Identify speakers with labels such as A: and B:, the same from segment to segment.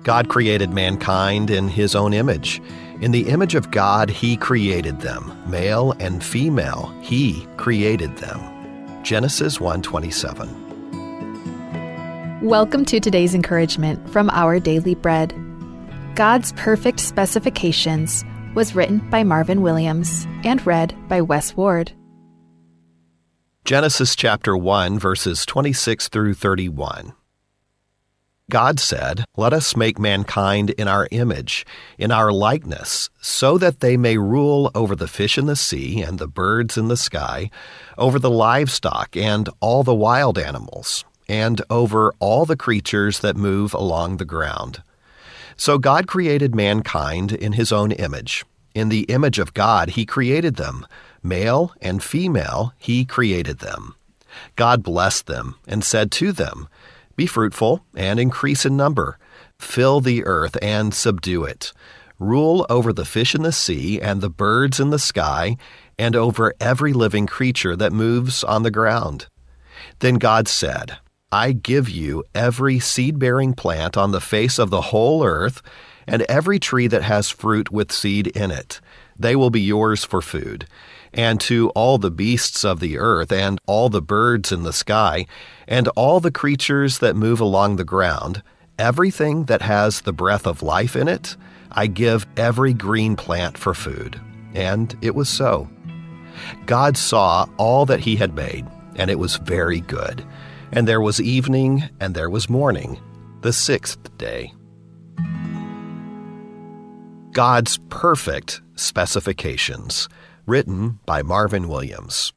A: God created mankind in His own image. In the image of God, He created them. Male and female, He created them. Genesis 1:27.
B: Welcome to today's encouragement from Our Daily Bread. God's Perfect Specifications was written by Marvin Williams and read by Wes Ward.
A: Genesis chapter 1, verses 26 through 31. God said, "Let us make mankind in our image, in our likeness, so that they may rule over the fish in the sea and the birds in the sky, over the livestock and all the wild animals, and over all the creatures that move along the ground." So God created mankind in His own image. In the image of God, He created them. Male and female, He created them. God blessed them and said to them, "Be fruitful and increase in number. Fill the earth and subdue it. Rule over the fish in the sea and the birds in the sky, and over every living creature that moves on the ground." Then God said, "I give you every seed-bearing plant on the face of the whole earth, and every tree that has fruit with seed in it. They will be yours for food. And to all the beasts of the earth, and all the birds in the sky, and all the creatures that move along the ground, everything that has the breath of life in it, I give every green plant for food." And it was so. God saw all that He had made, and it was very good. And there was evening, and there was morning, the sixth day. God's Perfect Specifications, written by Marvin Williams.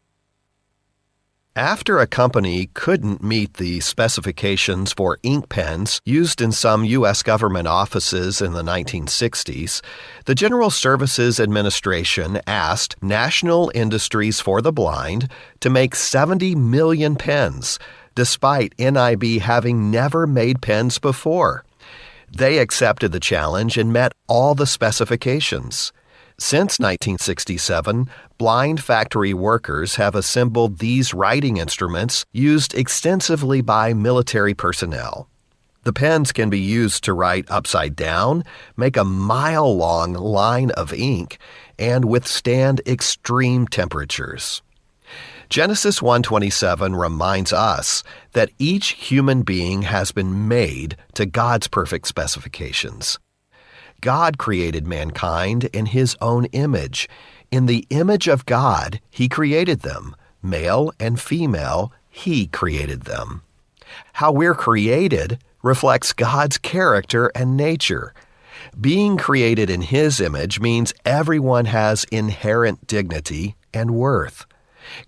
A: After a company couldn't meet the specifications for ink pens used in some U.S. government offices in the 1960s, the General Services Administration asked National Industries for the Blind to make 70 million pens, despite NIB having never made pens before. They accepted the challenge and met all the specifications. Since 1967, blind factory workers have assembled these writing instruments used extensively by military personnel. The pens can be used to write upside down, make a mile-long line of ink, and withstand extreme temperatures. Genesis 1:27 reminds us that each human being has been made to God's perfect specifications. God created mankind in His own image. In the image of God, He created them. Male and female, He created them. How we're created reflects God's character and nature. Being created in His image means everyone has inherent dignity and worth.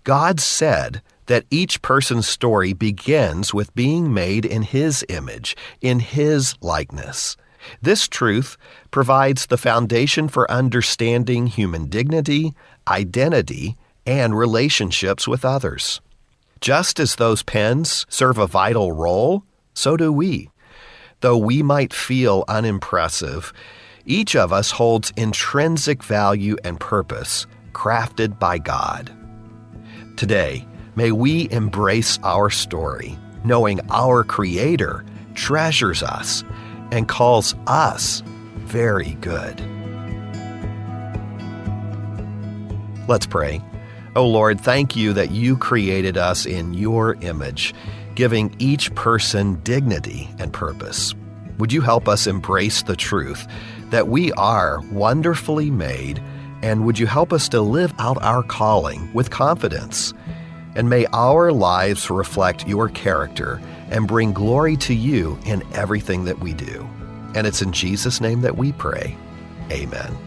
A: God said that each person's story begins with being made in His image, in His likeness. This truth provides the foundation for understanding human dignity, identity, and relationships with others. Just as those pens serve a vital role, so do we. Though we might feel unimpressive, each of us holds intrinsic value and purpose, crafted by God. Today, may we embrace our story, knowing our Creator treasures us and calls us very good. Let's pray. Oh Lord, thank You that You created us in Your image, giving each person dignity and purpose. Would You help us embrace the truth that we are wonderfully made, and would You help us to live out our calling with confidence? And may our lives reflect Your character and bring glory to You in everything that we do. And it's in Jesus' name that we pray. Amen.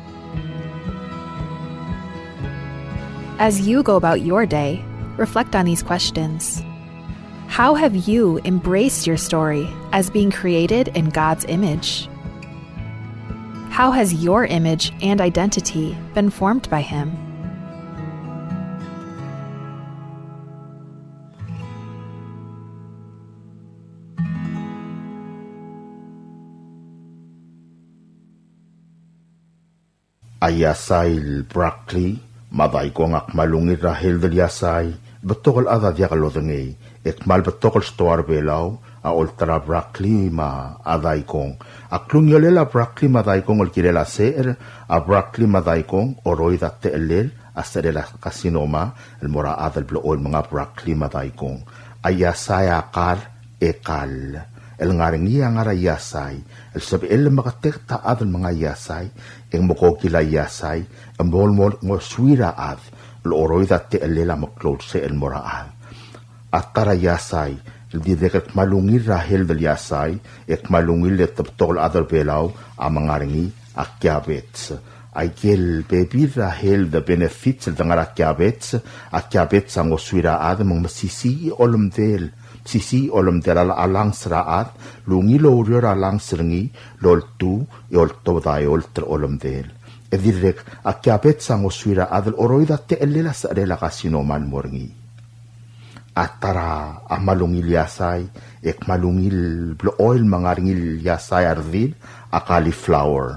B: As you go about your day, reflect on these questions. How have you embraced your story as being created in God's image? How has your image and identity been formed by Him?
C: Ayasail Brackley, maday ko ngak malungit rahil del yasay, betokol ada dia kalodengay, ek mal betokol stoar belaw, ultra broccoli ma adai kong aklung yolela broccoli ma dai kong olkilela ser a broccoli ma dai kong oroi datte elel aserela kasinoma el mora adal blo ol mga broccoli ma dai kong ayasay akar ekal el ngaringi ang ara yasay el sabi el makatek ta adal mga yasay eng mokokila yasay ang mol swira ad lo oroi datte elela maklod se el mora ad atara yasay di dekat malungil rahel del yasay ek malungil et tol adal belaw ang mga ringi akyabets ay kel baby rahel the benefits del akyabets ang oswira ad mong masisi olumdel alang sraat lungil orior alang sringi loltu yolto dayol ter olumdel edirek akyabets ang oswira ad oroida te elela sa rela kasinoman morngi atara amalungil yasay ek malungil blo oil mga ringil yasay ardil a cauliflower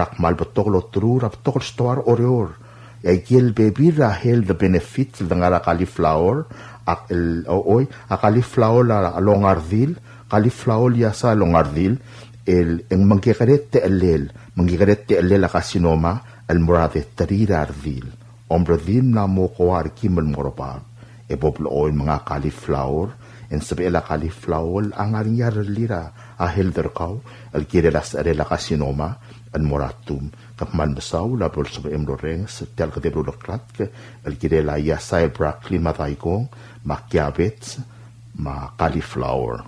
C: ak malbatok lo trur aptok store orior ay kiel baby rahel the benefits ng ara cauliflower ak el oy a cauliflower la long ardil cauliflower yasa long ardil el en mangkikaret te elel la kasinoma el murade tarira ardil ombre din na mo ko arkimel morobab e boblo oil mga cauliflower en sabi la cauliflower ang arinyar lira a helder kaw al kirelas arela kasinoma al moratum kapman basaw la bol sabi emloreng tel ka deblo lokrat ke al kirela yasay broccoli mataykong makyabets ma cauliflower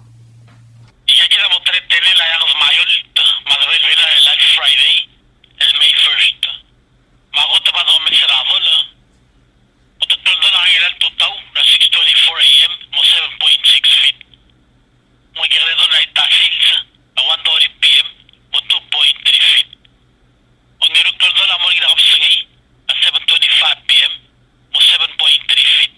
D: Ikakita mo tretele la yang mayol madrel vela el Friday el May 1st magot pa do miserable el total a 6:24 a.m. mo 7.6 feet. Mo ikredo na itasils a 1:30 p.m. mo 2.3 feet. O niruktordo la mo ikakapsangi a 7:25 p.m. mo 7.3 feet.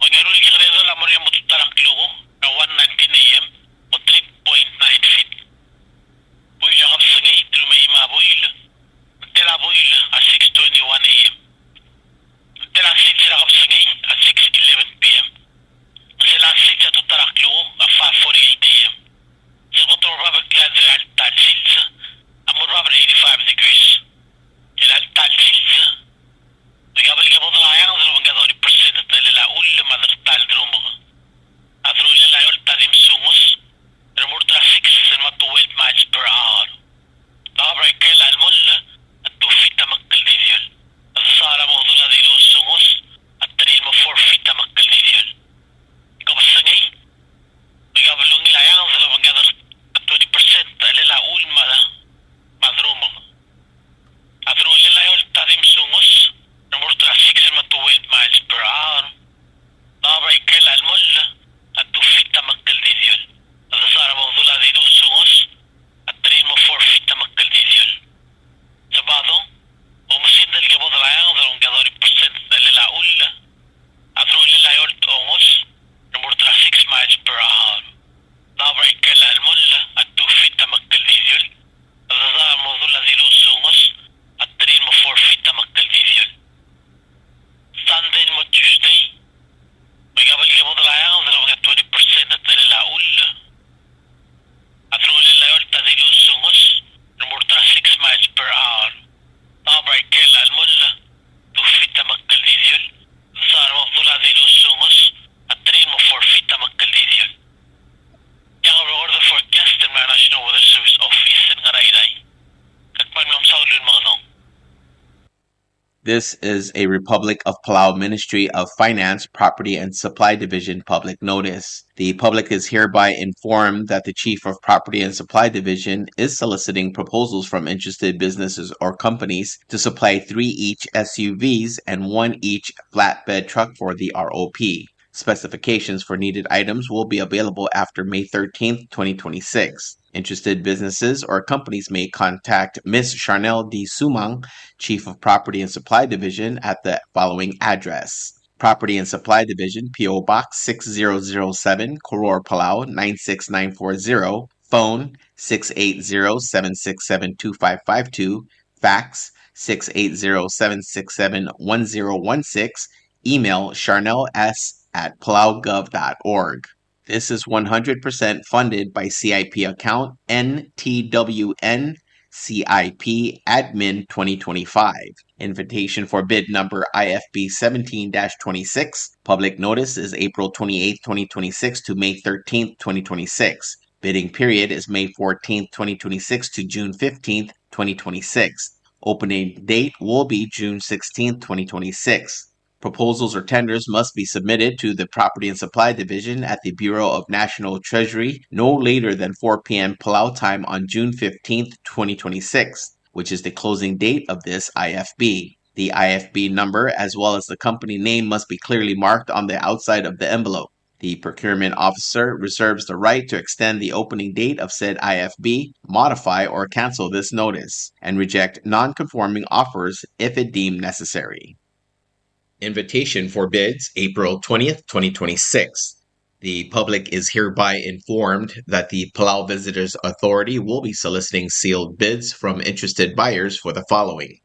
D: O nirul ikredo la mo mo tutaraklugo a 1:19 a.m. mo 3.9 feet. Buil akapsangi trumay mabuil. Tela buil a 6:21 a.m. Tela sit sila kapsangi at 6:11 p.m. Sila sit sa tutaraklo at 5:48 a.m. Sa motor rubber clouds at altitudes, amor rubber 85 degrees. El altitudes, nagabalik ka mo talayang sa labang gado ni percent at nalilaul madartal drumo. At nalilaul tadim sungos, remurta 6 and matu 12 miles per hour. Nakabray kail almol at 2 feet na magkaldidiyol. Sara mo doon na dito sungos at tanin mo 4 feet na magkalidiyol. Kabasa ngay, magabalong nilayang sa labang gadar at 20% alilaul madrumo. At roon nilayol tadim sungos, namurta 6 and 2 miles per hour. Nakabay kailan mo at 2 feet na magkalidiyol. At sara mo doon na dito sungos at tanin mo 4 feet na magkalidiyol. Sabado, umusindal ka mo talayang dalawang gadori percent na lilaul at roon lilayol ongos namurta 6 miles per hour. Nakabay kailan mo at 2 feet na magkalidiyol. At sara mo doon na dito sungos at tanin mo 4 feet na magkalidiyol. Sunday mo Tuesday, magabalik ka mo talayang dalawang 20% at nalilaul at roon lilayol ta dito sungos namurta 6 miles per hour. Nakabay kailan mo 2 feet na magkalidiyol. Sara mo doon na dito sungos at tanin mo 4 feet na magkalidiyol. Yang record the forecast ng mga National Weather Service Office ng Arayray. Katman ng saulun mga dong.
E: This is a Republic of Palau Ministry of Finance, Property and Supply Division public notice. The public is hereby informed that the Chief of Property and Supply Division is soliciting proposals from interested businesses or companies to supply 3 each SUVs and 1 each flatbed truck for the ROP. Specifications for needed items will be available after May 13th, 2026. Interested businesses or companies may contact Ms. Charnel D. Sumang, Chief of Property and Supply Division, at the following address: Property and Supply Division, P.O. Box 6007, Koror, Palau 96940, phone 680-767-2552, fax 680-767-1016, email charnels@palaugov.org. This is 100% funded by CIP account NTWN CIP Admin 2025. Invitation for bid number IFB 17-26. Public notice is April 28, 2026 to May 13, 2026. Bidding period is May 14, 2026 to June 15, 2026. Opening date will be June 16, 2026. Proposals or tenders must be submitted to the Property and Supply Division at the Bureau of National Treasury no later than 4 p.m. Palau time on June 15, 2026, which is the closing date of this IFB. The IFB number as well as the company name must be clearly marked on the outside of the envelope. The procurement officer reserves the right to extend the opening date of said IFB, modify or cancel this notice, and reject non-conforming offers if it deemed necessary. Invitation for bids, April 20th, 2026. The public is hereby informed that the Palau Visitors Authority will be soliciting sealed bids from interested buyers for the following: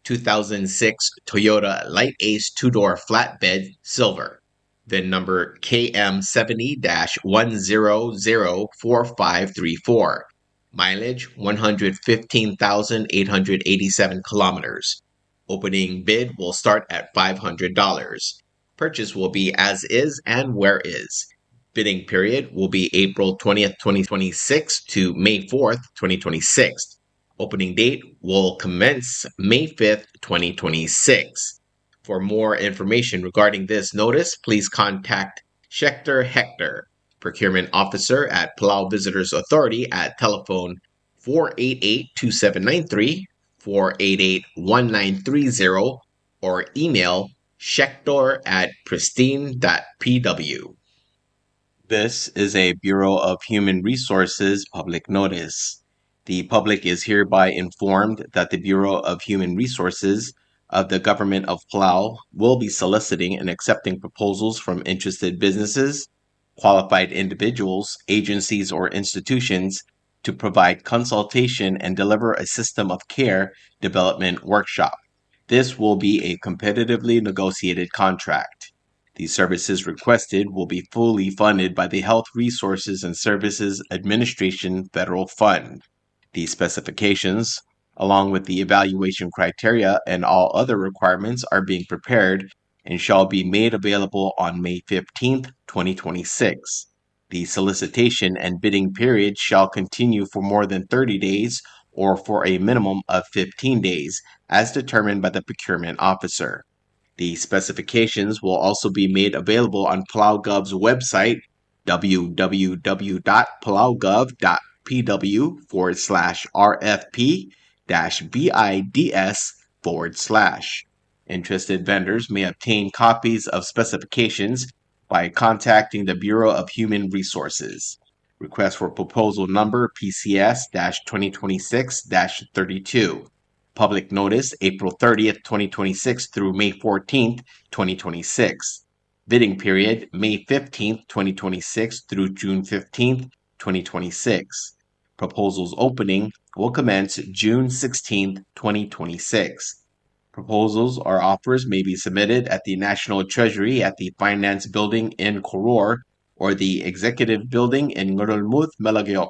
E: 2006 Toyota Light Ace 2-door flatbed, silver. Bid number KM70-1004534. Mileage 115,887 kilometers. Opening bid will start at $500. Purchase will be as is and where is. Bidding period will be April 20th, 2026 to May 4th, 2026. Opening date will commence May 5th, 2026. For more information regarding this notice, please contact Schechter Hector, Procurement Officer at Palau Visitors Authority at telephone 488-2793, 488-1930, or email schechter@pristine.pw. This is a Bureau of Human Resources public notice. The public is hereby informed that the Bureau of Human Resources of the Government of Palau will be soliciting and accepting proposals from interested businesses, qualified individuals, agencies, or institutions to provide consultation and deliver a system of care development workshop. This will be a competitively negotiated contract. The services requested will be fully funded by the Health Resources and Services Administration Federal Fund. The specifications, along with the evaluation criteria and all other requirements, are being prepared and shall be made available on May 15th, 2026. The solicitation and bidding period shall continue for more than 30 days or for a minimum of 15 days, as determined by the procurement officer. The specifications will also be made available on PalauGov's website, www.palaugov.pw/RFP-BIDS/. Interested vendors may obtain copies of specifications by contacting the Bureau of Human Resources. Request for proposal number PCS-2026-32. Public notice April 30th, 2026 through May 14th, 2026. Bidding period May 15th, 2026 through June 15th, 2026. Proposals opening will commence June 16th, 2026. Proposals or offers may be submitted at the National Treasury at the Finance Building in Koror or the Executive Building in Ngurulmuth, Melagyo.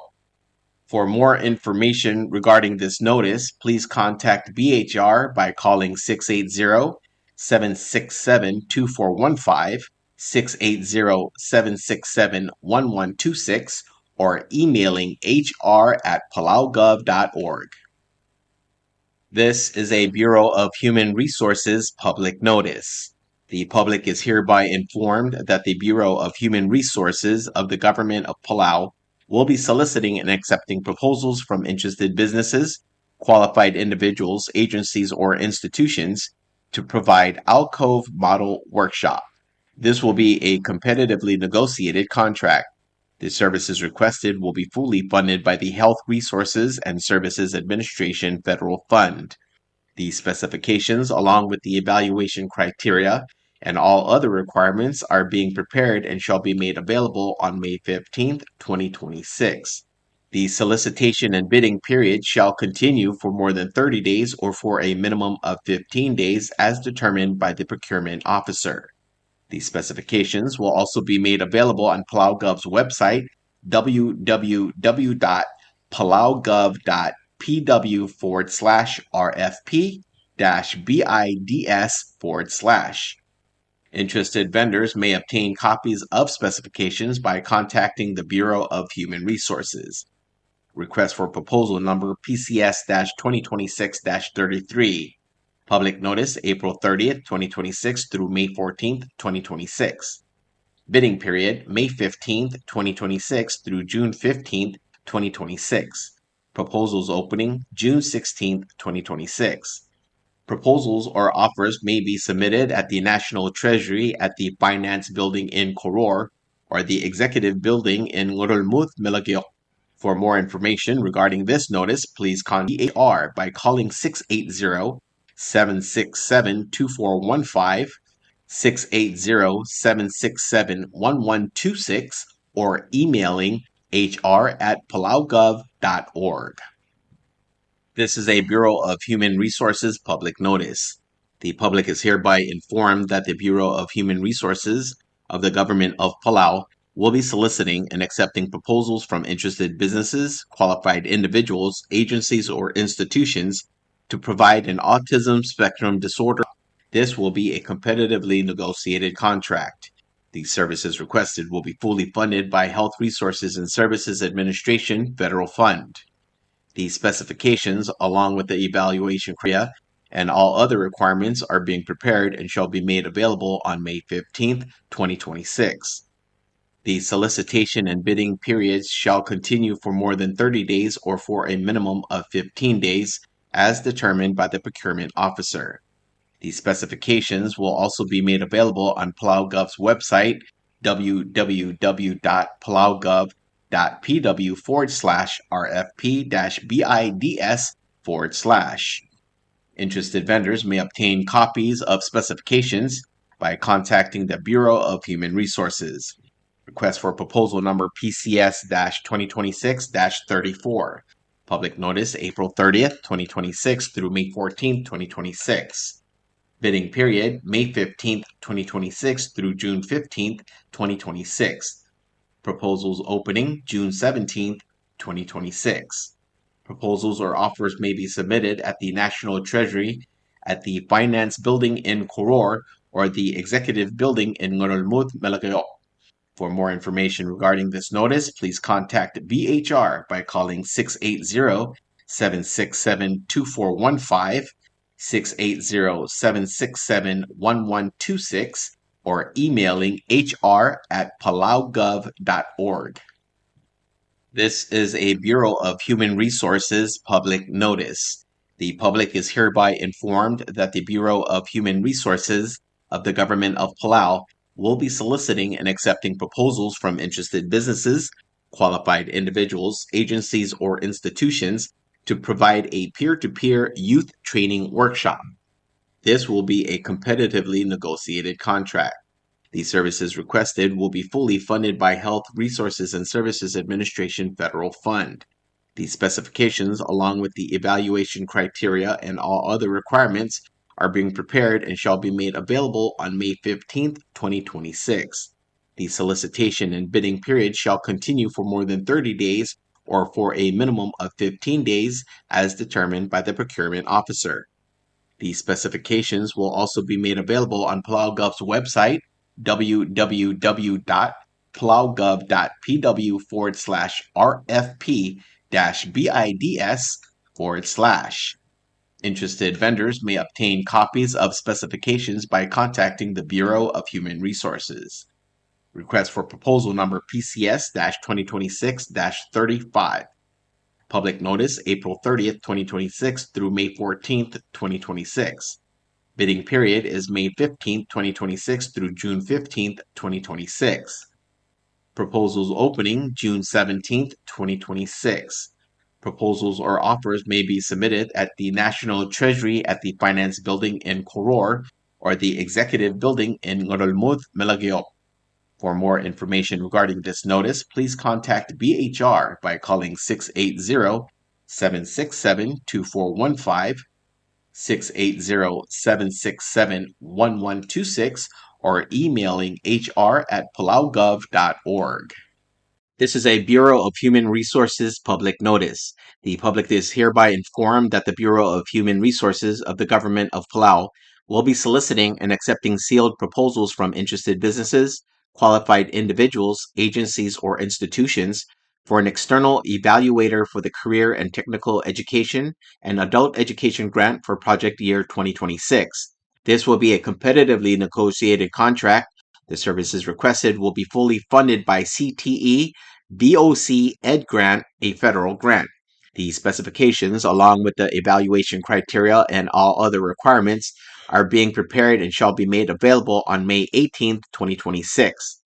E: For more information regarding this notice, please contact BHR by calling 680-767-2415, 680-767-1126, or emailing hr@palaugov.org. This is a Bureau of Human Resources public notice. The public is hereby informed that the Bureau of Human Resources of the Government of Palau will be soliciting and accepting proposals from interested businesses, qualified individuals, agencies, or institutions to provide alcove model workshop. This will be a competitively negotiated contract. The services requested will be fully funded by the Health Resources and Services Administration Federal Fund. The specifications, along with the evaluation criteria and all other requirements, are being prepared and shall be made available on May 15th, 2026. The solicitation and bidding period shall continue for more than 30 days or for a minimum of 15 days as determined by the procurement officer. The specifications will also be made available on PalauGov's website, www.palaugov.pw/RFP-BIDS/. Interested vendors may obtain copies of specifications by contacting the Bureau of Human Resources. Request for proposal number PCS-2026-33. Public notice April 30th, 2026 through May 14th, 2026. Bidding period May 15th, 2026 through June 15th, 2026. Proposals opening June 16th, 2026. Proposals or offers may be submitted at the National Treasury at the Finance Building in Koror or the Executive Building in Ngurulmuth, Milagyo. For more information regarding this notice, please contact BAR by calling 680-767-2415, 680-767-1126, or emailing hr@palaugov.org. This is a Bureau of Human Resources public notice. The public is hereby informed that the Bureau of Human Resources of the Government of Palau will be soliciting and accepting proposals from interested businesses, qualified individuals, agencies, or institutions to provide an autism spectrum disorder. This will be a competitively negotiated contract. The services requested will be fully funded by Health Resources and Services Administration Federal Fund. The specifications, along with the evaluation criteria and all other requirements, are being prepared and shall be made available on May 15th, 2026. The solicitation and bidding periods shall continue for more than 30 days or for a minimum of 15 days, as determined by the procurement officer. The specifications will also be made available on PalauGov's website, www.palaugov.pw/RFP-BIDS/. Interested vendors may obtain copies of specifications by contacting the Bureau of Human Resources. Request for proposal number PCS-2026-34. Public notice April 30th, 2026 through May 14th, 2026. Bidding period May 15th, 2026 through June 15th, 2026. Proposals opening June 17th, 2026. Proposals or offers may be submitted at the National Treasury at the Finance Building in Koror or the Executive Building in Ngurulmuth, Milagyo. For more information regarding this notice, please contact BHR by calling 680-767-2415, 680-767-1126, or emailing hr@palaugov.org. This is a Bureau of Human Resources public notice. The public is hereby informed that the Bureau of Human Resources of the Government of Palau will be soliciting and accepting proposals from interested businesses, qualified individuals, agencies, or institutions to provide a peer-to-peer youth training workshop. This will be a competitively negotiated contract. The services requested will be fully funded by Health Resources and Services Administration Federal Fund. The specifications, along with the evaluation criteria and all other requirements, are being prepared and shall be made available on May 15th, 2026. The solicitation and bidding period shall continue for more than 30 days or for a minimum of 15 days as determined by the procurement officer. The specifications will also be made available on PalauGov's website, www.palaugov.pw/RFP-BIDS/. Interested vendors may obtain copies of specifications by contacting the Bureau of Human Resources. Request for proposal number PCS-2026-35. Public notice April 30th, 2026 through May 14th, 2026. Bidding period is May 15th, 2026 through June 15th, 2026. Proposals opening June 17th, 2026. Proposals or offers may be submitted at the National Treasury at the Finance Building in Koror or the Executive Building in Ngurulmuth, Milagyo. For more information regarding this notice, please contact BHR by calling 680-767-2415, 680-767-1126, or emailing hr@palaugov.org. This is a Bureau of Human Resources public notice. The public is hereby informed that the Bureau of Human Resources of the Government of Palau will be soliciting and accepting sealed proposals from interested businesses, qualified individuals, agencies, or institutions for an external evaluator for the Career and Technical Education and Adult Education Grant for project year 2026. This will be a competitively negotiated contract. The services requested will be fully funded by CTE VOC Ed Grant, a federal grant. The specifications, along with the evaluation criteria and all other requirements, are being prepared and shall be made available on May 18, 2026.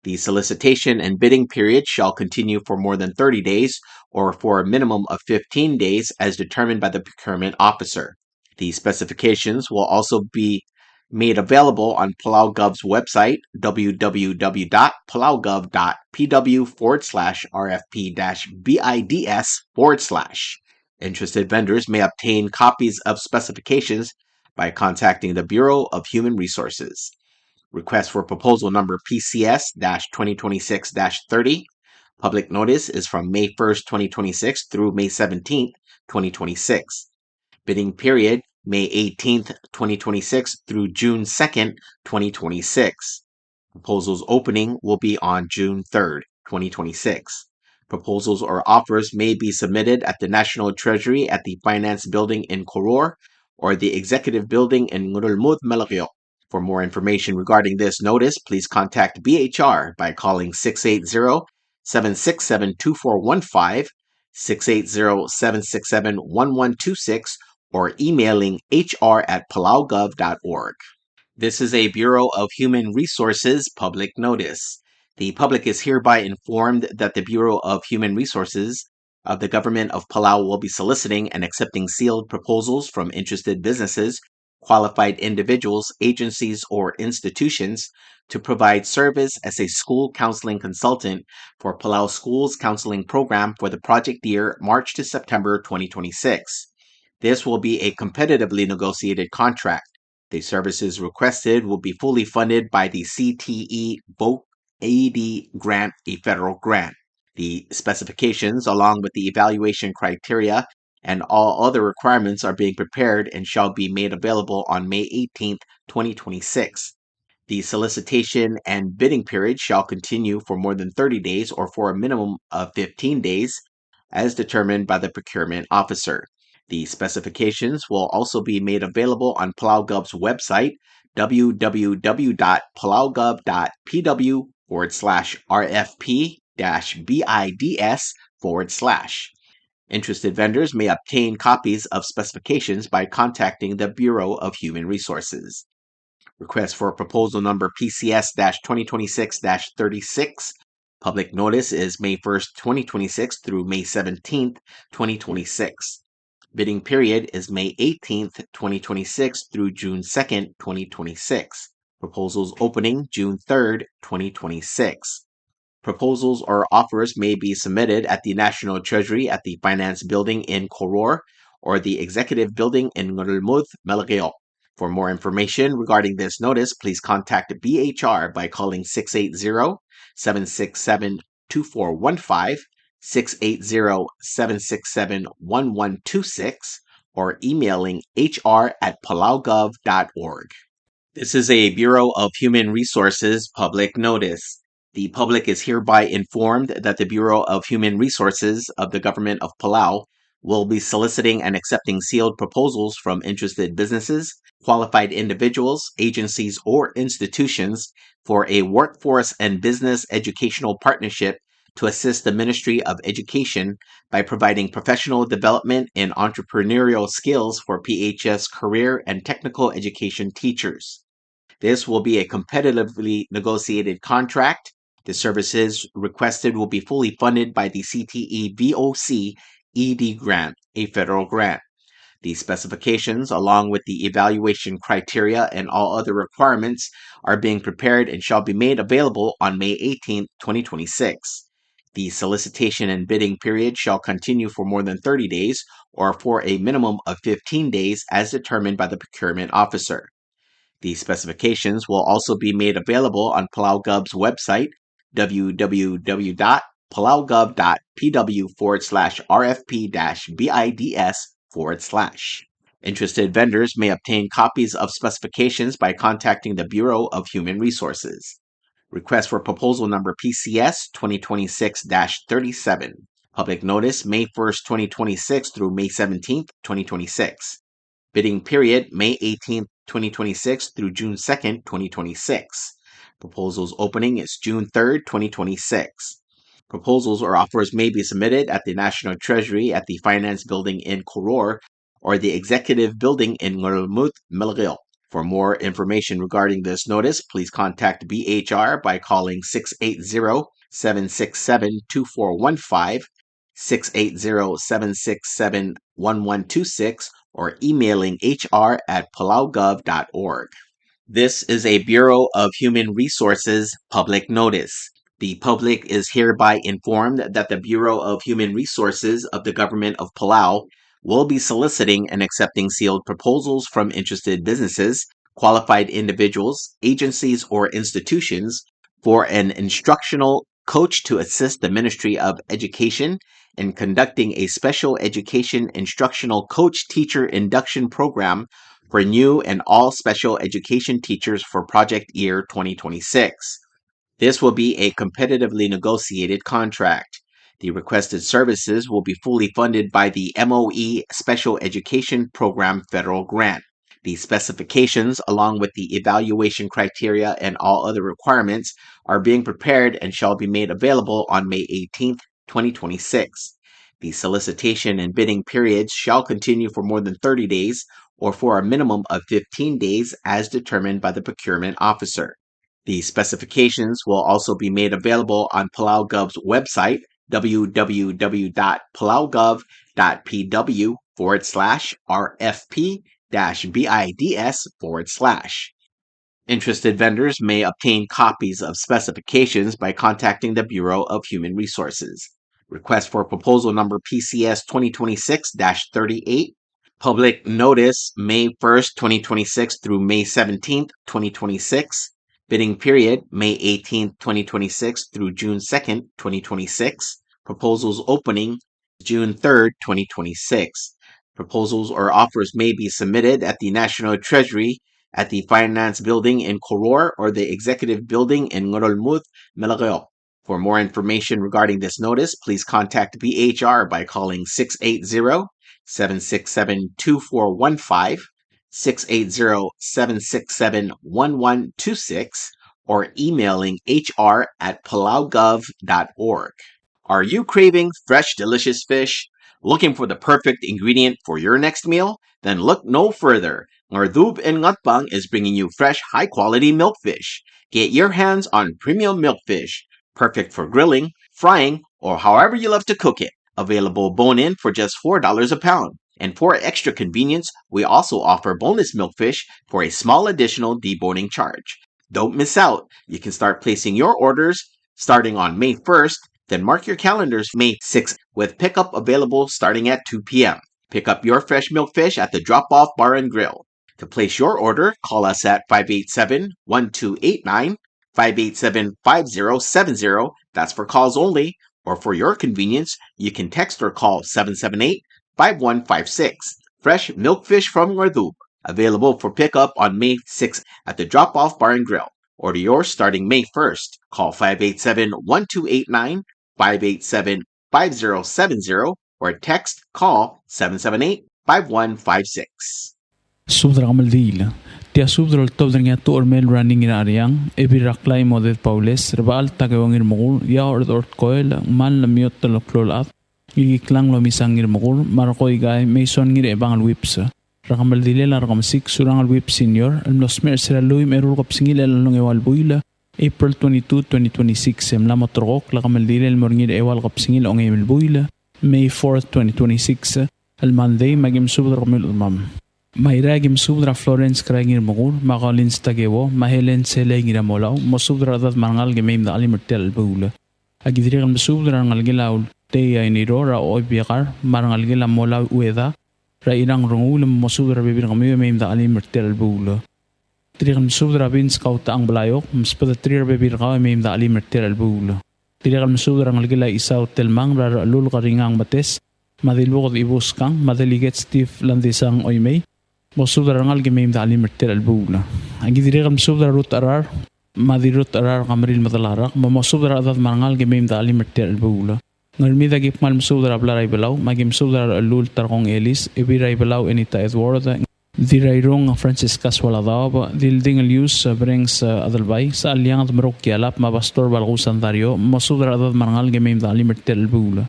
E: The solicitation and bidding period shall continue for more than 30 days or for a minimum of 15 days as determined by the procurement officer. The specifications will also be made available on PalauGov's website, www.palauGov.pw/RFP-BIDS/. Interested vendors may obtain copies of specifications by contacting the Bureau of Human Resources. Request for proposal number PCS-2026-30. Public notice is from May 1st, 2026 through May 17th, 2026. Bidding period May 18th, 2026 through June 2nd, 2026. Proposals opening will be on June 3rd, 2026. Proposals or offers may be submitted at the National Treasury at the Finance Building in Koror or the Executive Building in Ngurulmud, Malakyo. For more information regarding this notice, please contact BHR by calling 680-767-2415, 680-767-1126, or emailing hr@palaugov.org. This is a Bureau of Human Resources public notice. The public is hereby informed that the Bureau of Human Resources of the Government of Palau will be soliciting and accepting sealed proposals from interested businesses, qualified individuals, agencies, or institutions to provide service as a school counseling consultant for Palau Schools Counseling Program for the project year March to September 2026. This will be a competitively negotiated contract. The services requested will be fully funded by the CTE VOC AED grant, a federal grant. The specifications, along with the evaluation criteria and all other requirements, are being prepared and shall be made available on May 18th, 2026. The solicitation and bidding period shall continue for more than 30 days or for a minimum of 15 days, as determined by the procurement officer. The specifications will also be made available on PalauGov's website, www.palauGov.pw/RFP-BIDS/. Interested vendors may obtain copies of specifications by contacting the Bureau of Human Resources. Request for proposal number PCS-2026-36. Public notice is May 1st, 2026 through May 17th, 2026. Bidding period is May 18th, 2026 through June 2nd, 2026. Proposals opening June 3rd, 2026. Proposals or offers may be submitted at the National Treasury at the Finance Building in Koror or the Executive Building in Ngurulmud, Malakyo. For more information regarding this notice, please contact BHR by calling 680-767-2415, 680-767-1126, or emailing hr@palaugov.org. This is a Bureau of Human Resources public notice. The public is hereby informed that the Bureau of Human Resources of the Government of Palau will be soliciting and accepting sealed proposals from interested businesses, qualified individuals, agencies, or institutions for a workforce and business educational partnership to assist the Ministry of Education by providing professional development and entrepreneurial skills for PHS career and technical education teachers. This will be a competitively negotiated contract. The services requested will be fully funded by the CTE VOC ED grant, a federal grant. The specifications, along with the evaluation criteria and all other requirements, are being prepared and shall be made available on May 18th, 2026. The solicitation and bidding period shall continue for more than 30 days or for a minimum of 15 days as determined by the procurement officer. The specifications will also be made available on PalauGov's website, www.palaugov.pw/RFP-BIDS/. Interested vendors may obtain copies of specifications by contacting the Bureau of Human Resources. Request for proposal number PCS 2026-37. Public notice May 1st, 2026 through May 17th, 2026. Bidding period May 18th, 2026 through June 2nd, 2026. Proposals opening is June 3rd, 2026. Proposals or offers may be submitted at the National Treasury at the Finance Building in Koror or the Executive Building in Ngurulmut, Melgil. For more information regarding this notice, please contact BHR by calling 680-767-2415, 680-767-1126, or emailing hr@palaugov.org. This is a Bureau of Human Resources public notice. The public is hereby informed that the Bureau of Human Resources of the Government of Palau will be soliciting and accepting sealed proposals from interested businesses, qualified individuals, agencies, or institutions for an instructional coach to assist the Ministry of Education in conducting a special education instructional coach teacher induction program for new and all special education teachers for project year 2026. This will be a competitively negotiated contract. The requested services will be fully funded by the MOE Special Education Program federal grant. The specifications, along with the evaluation criteria and all other requirements, are being prepared and shall be made available on May 18th, 2026. The solicitation and bidding periods shall continue for more than 30 days or for a minimum of 15 days as determined by the procurement officer. The specifications will also be made available on PalauGov's website, www.palaugov.pw/RFP-BIDS/. Interested vendors may obtain copies of specifications by contacting the Bureau of Human Resources. Request for proposal number PCS 2026-38. Public notice May 1st, 2026 through May 17th, 2026. Bidding period May 18th, 2026 through June 2nd, 2026. Proposals opening June 3rd, 2026. Proposals or offers may be submitted at the National Treasury at the Finance Building in Koror or the Executive Building in Ngurulmut, Melgil. For more information regarding this notice, please contact BHR by calling 680-767-2415, 680-767-1126, or emailing hr@palaugov.org. Are you craving fresh, delicious fish? Looking for the perfect ingredient for your next meal? Then look no further. Ngardub and Ngatbang is bringing you fresh, high-quality milkfish. Get your hands on premium milkfish, perfect for grilling, frying, or however you love to cook it. Available bone-in for just $4 a pound. And for extra convenience, we also offer boneless milkfish for a small additional deboning charge. Don't miss out. You can start placing your orders starting on May 1st, then mark your calendars May 6th with pickup available starting at 2 p.m. Pick up your fresh milkfish at the Drop-Off Bar and Grill. To place your order, call us at 587-1289, 587-5070. That's for calls only. Or for your convenience, you can text or call 778-5156. Fresh milkfish from Ngardub. Available for pickup on May 6th at the Drop-Off Bar and Grill. Order yours starting May 1st. Call 587-1289, 587-5070, or text call 778-5156.
F: Subdra Maldila. Tia subdra tobdringa to ormel running in Ariang, Ebiraklai Modet Paules, Rebal Tagawangir Mogul, Yaord or Coil, Man Lamiot Loklol, Igiklang Lomisangir Mogul, Marakoigai, Mason Gir Ebangal Whips. Rekemesik Rekemesik Surangel Whip Senior, Almosmer Seralui Merul Kopsingil Long Ewal Buila, April 22, 2026, Mlamotrok, Rekemesik Morngir Ewal Kopsingil Ong Emil Buila, May 4th, 2026, Almanday Magim Subdra Milmam. Mairagim Subdra Florence Kragir Mogul, Magalin Stagewo, Mahelen Selegir Molau, Mosubdra that Mangal Game the Alimertel Bula. Agidrigan Subdra Nalgilaul, Dea in Irora or Biar, Marangalgila Mola Ueda. Rairang Rongul Mosudra Bibir Mim the Alimertel Bula. Tirikan mesudra bins kau taang belayok, mespada tirir bebir kau emim da ali mertir albula. Tirikan mesudra ngalgila isau telmang rara alul karingang bates, madilbukod ibuskang, madaliget Steve landisang oimei, mesudra ngalgi emim da ali mertir albula. Agi tirikan mesudra rut arar, madirut arar kamaril matalarak, mesudra adat marangal emim da ali mertir albula. Ngalmida gipmal mesudra blaray belau, magi mesudra alul tarkong elis, ibiray belau enita Edward, Dirairong Franciscas Waladaba, Dilding Lius brings Adalbay, sa Aliang at Marok Yalap, Mabastor Balgusan Dario, Masudra Adad Marangal Gamim da Alimertel Bula.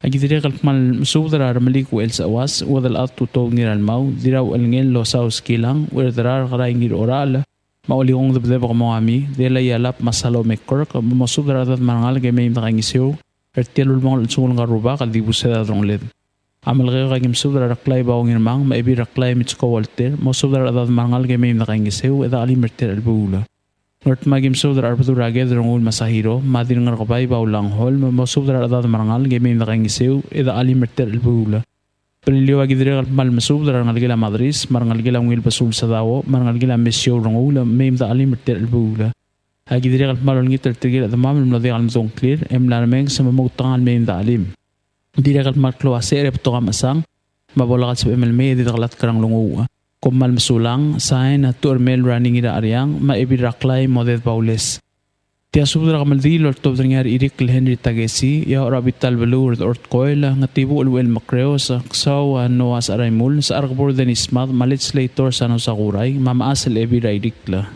F: Agidirigal Mal Masudra Ramaliku El Sawas, Wadal At Tutog Nir Almau, Diraw Elngel Losaus Kilang, where there are Raingir Oral, Mauliong the Debra Moami, Dela Yalap Masalo McCork, Masudra Adad Marangal Gamim da Rangisio, Ertelul Mong Sulanga Rubak, and Dibuseda Rongled. Amal gagim sudra raklay bawngin mang maibi raklay mitsko walter mo sudra adad mangal gemim nakangisew eda ali merter albula ngort magim sudra arbadu raged rongul masahiro madir ngarqabay bawlang hol mo sudra adad mangal gemim nakangisew eda ali merter albula Prilio agidre mal masudra ngalgila madris marngalgila ngil basul sadawo marngalgila mesyo rongul mem da ali merter albula agidre mal ngiter tigil adamam mladi al zon clear emlarmeng sama mutangal mem da alim Diragal marklo asere pto kamasang mabolakat sa MLM di dagalat karang lungo kumal masulang sign at turmel running ira aryang maibiraklay modet paules tia subdra kamaldi lor tobdringar irik Henry Tagesi ya orabital belur ort koila ngatibu ulwel makreo sa ksaw noas araymul sa arbor denismat legislator sa no sakuray mamaasel ebira irikla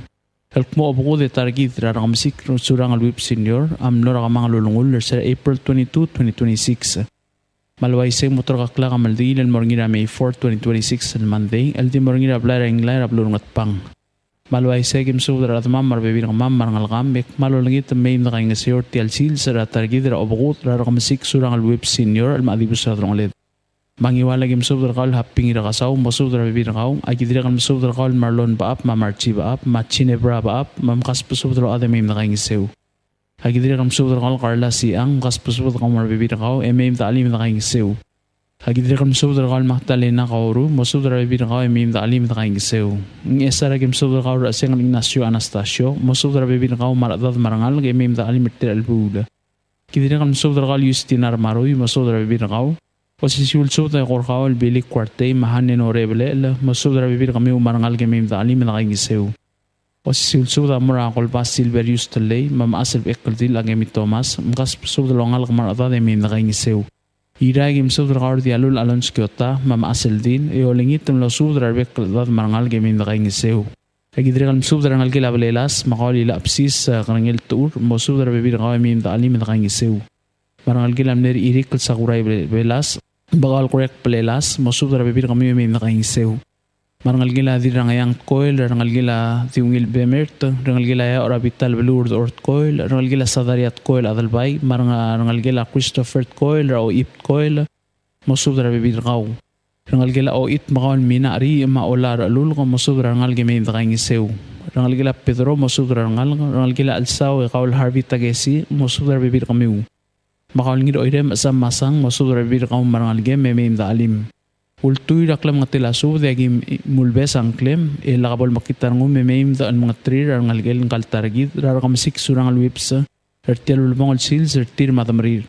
F: Kalkmo abuko de targit Rekemesik Surangel Whip Senior amlor kamang lulungul sa April 22, 2026 Malwaiseng motor kakla kamaldi ilan morngira May 4, 2026 on Monday, aldi morngira blara inglay rablurungat pang. Malwaiseng imsudra at mamar bebir kamam marangal kambek, malulangit may nakaingasyor tialsil sa ratargidra obukut Rekemesik Surangel Whip Senior almadibus sa trongled. Mangiwalag imsudra kal haping irakasaw, masudra bebir kaw, agidirakan masudra kal marlon baap, mamarchi baap, machinebra baap, mamkaspusudra at may nakaingasaw. Hagidiri kam subdra kal Carla siang kas pusubud kam marbibira kaw emem da alim da kaingisew. Hagidiri kam subdra kal Magdalena kauru mosubdra bibira kaw emem da alim da kaingisew. Ng esara kim subdra kaw Raseng Ignacio Anastasio mosubdra bibira kaw maradad marangal emem da alim tir albula. Hagidiri kam subdra kal Justina Armaroy mosubdra bibira kaw posisiul subdra kor kaw bilik kwarte mahanen orebele mosubdra bibira kami marangal emem da alim da kaingisew. Posisiul subda mura kol pas Silverius Talay mamaasel bekkaldil agemi Thomas mkas subda longal kamarata de min nakaingisew. Iragim subda kaur di alul alons kyota mamaasel din eolingit lo subda bekkaldad marangal gemi nakaingisew. Agidrekal subda rangal kila balelas makawli la apsis karangel tour mo subda bebir kaw min da alim nakaingisew. Marangal kila mner irikal sakuray belas bakal korek balelas mo subda bebir kami min nakaingisew. Marangal gila di rangayang coil, rangal gila tiungil bemert, rangal gila ya orabital belur ort coil, rangal gila sadariat coil adalbay, rangal gila Christopher coil, rao ip coil, mosudra bebir kaw. Rangal gila o it makawan mina ari maolar alul ko mosudra rangal gima indakangisew. Rangal gila Pedro mosudra rangal gila alsaw kaul Harvey Tagesi mosudra bebir kamiw. Makawal ngid oirem asam masang mosudra bebir kaw marangal gima imda alim. Ultuy raklam nga tilaso dagi mulbes ang klem lakabol makita ng umemeim daan mga trir ang ngalgel ng kaltargid Rekemesik Surangel Whips ertial ulbong sils ertir matamarir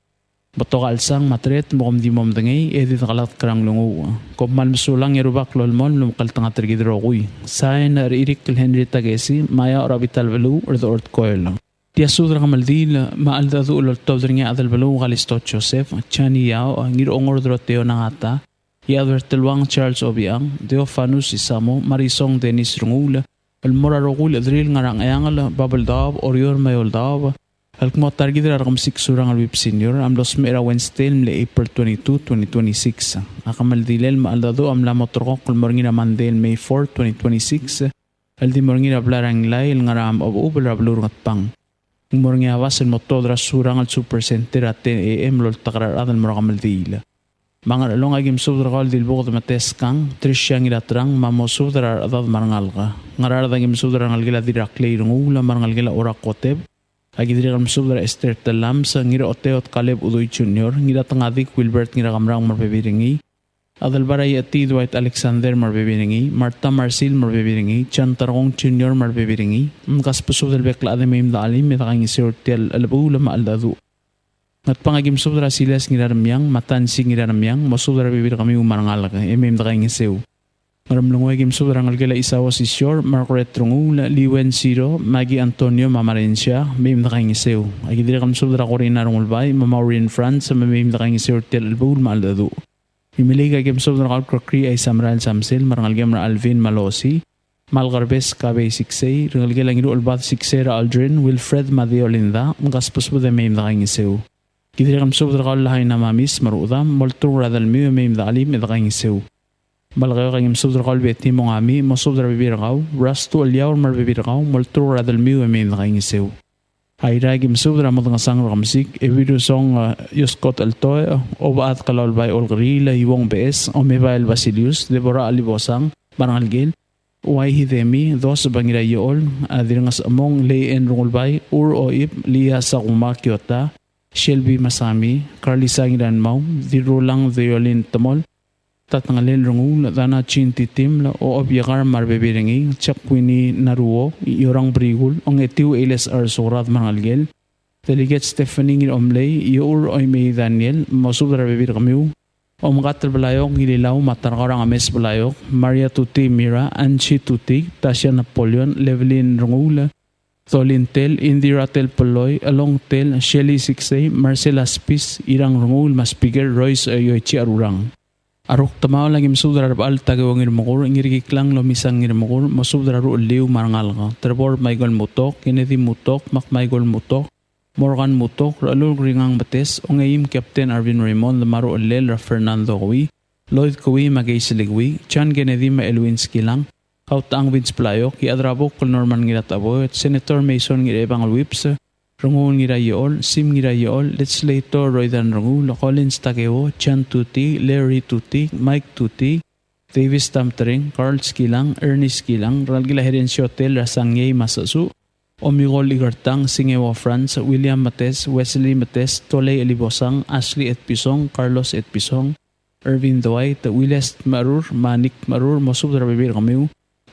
F: bato kalsang matret mokom di mom dangay edit kalat karang lungo kopmal masulang yerubak lolmon lumkal tanga tergid rokuy sain irik Henry Tagesi maya orabital velu ort coil Tiasud Rekemaldil maalda du ulol tobdringa adal velu Kalista Joseph chani yao ngir ongor droteo nangata Yadvertelwang Charles Obiang, Deofanus Isamo, Marisong Denis Rungul, El Morarogul Adril Ngarangayangala, Babaldab, Orior Mayoldab, Alkmo targidra Rekemesik Surangel Whip Senior, Amlos Mera Wednesday, April 22, 2026. Akamaldilel maaldado am la motorok kulmorngina Mandel, May 4, 2026. El di morngina Blarangilay, El Ngaram of Ubel Blurgat Pang. Morngia was el motodra Surangel Supercenter at 10 AM, Lol Takarad and Morakamaldil. Mga along agim subdra kal dilbukot mateskang, trisyang ilatrang, mamo subdra adad marangal ka. Ngararad agim subdra ngalgila diraklay rungula marangalgila orakoteb. Agidrikam subdra Esther Talam sa ngira oteot Caleb Udoy Jr. Ngira tangadik Wilbert ngira kamrang marpebiringi. Adalbaray ati Dwight Alexander marbebiringi, Marta Marcil marbebiringi, Chantarong Junior marbebiringi, Kaspuso del Bekla de Mim Dali, Metang Isortel, Alabula Maldadu. At pangagim sobra silas ngiraramyang, matansi ngiraramyang, masubra bibir kami umarangal ka, Mim Dakaing Sew. Maramlungwagim sobra ngalgala isawa si Shore, Margaret Rungula, Liwen Zero, Maggie Antonio Mamarencia, Mim Dakaing Sew. Agidira kam sobra ko rin narungulbay, Mamaurin France, Mim Dakaing Isortel, Alabula Maldadu. Imilig agim sobra kalkrokri ay Samral Samsil, marangalgam na Alvin Malosi, Malgarbes Kabe Siksay, rangalgam lang iluulbat Siksera Aldrin, Wilfred Madeo Linda, Gaspos po de Mim Dakaing Sew. Gidira kam sobra kalahay na mamis, marudam, Moltro Radalmi, Mim Dalim, Dakaing Sew. Balagayo kagim sobra kalbet ni Mongami, Mosobra Bibirakaw, Rasto Alyaw Marbibirakaw, Moltro Radalmi, Mim Dakaing Sew. Hayragim sobra matangasang Rekemesik, ebido song Yoskot Altoy, Obaat Kalalbay Olgrila, Iwong Bes, Omebail Basilius, Deborah Alibosang, Barangalgil, Uay Hidemi, Dos Bangira Yool, Adirangas Among, Lay en Rungulbay, Ur Oip, Lia Sakuma Kyota, Shelby Masami, Kalista Mau, Dirulang Violin Tamol, Tatangalil Rungul, Dana Chintitim, o Obyagar Marbebiringi, Chakwini Naruo, Yorang Brigul, Ong Etiu Eles Arsurat Mangalgel, Delegate Stephanie Omlay, Yor Oimei Daniel, Mosubra Bebir Kamiu, Omgatal Balayok, Gililaw, Matargarang Ames Balayok, Maria Tuti Mira, Anchi Tuti, Tasha Napoleon, Levelin Rungula, Tholintel, Indira Tel Paloy, Along Tel, Shelly Siksay, Marcela Spis, Irang Rungul, Maspiger, Royce Ayoichi Arurang. Arok tamaw lagi masubra rabal tagawang irmokor, ingiriklang lomisang irmokor, masubra ru liw marangal ka. Trevor Michael Mutok, Kennedy Mutok, Mac Michael Mutok, Morgan Mutok, Ralul Ringang Bates, Ongayim Captain Arvin Raymond, Lamaro Olel, Fernando Kawi, Lloyd Kawi, Magay Siligwi, Chan Kennedy Maelwinski lang, Kautang Vince Playok, Iadrabok Kol Norman Ngiratabo, at Senator Mason Ngirebang Whips, Rungul Ngirayool, Sim Ngirayool, Legislator Roydan Rungul, Collins Takeo, Chan Tuti, Larry Tuti, Mike Tuti, Davis Tamtering, Carl Skilang, Ernest Skilang, Ralgila Herencio Hotel, Rasangye Masasu, Omigol Igartang, Singewa France, William Mates, Wesley Mates, Tolay Elibosang, Ashley Etpisong, Carlos Etpisong, Irvin Dwight, Willis Marur, Manik Marur, Mosubra Bibir Kamiu,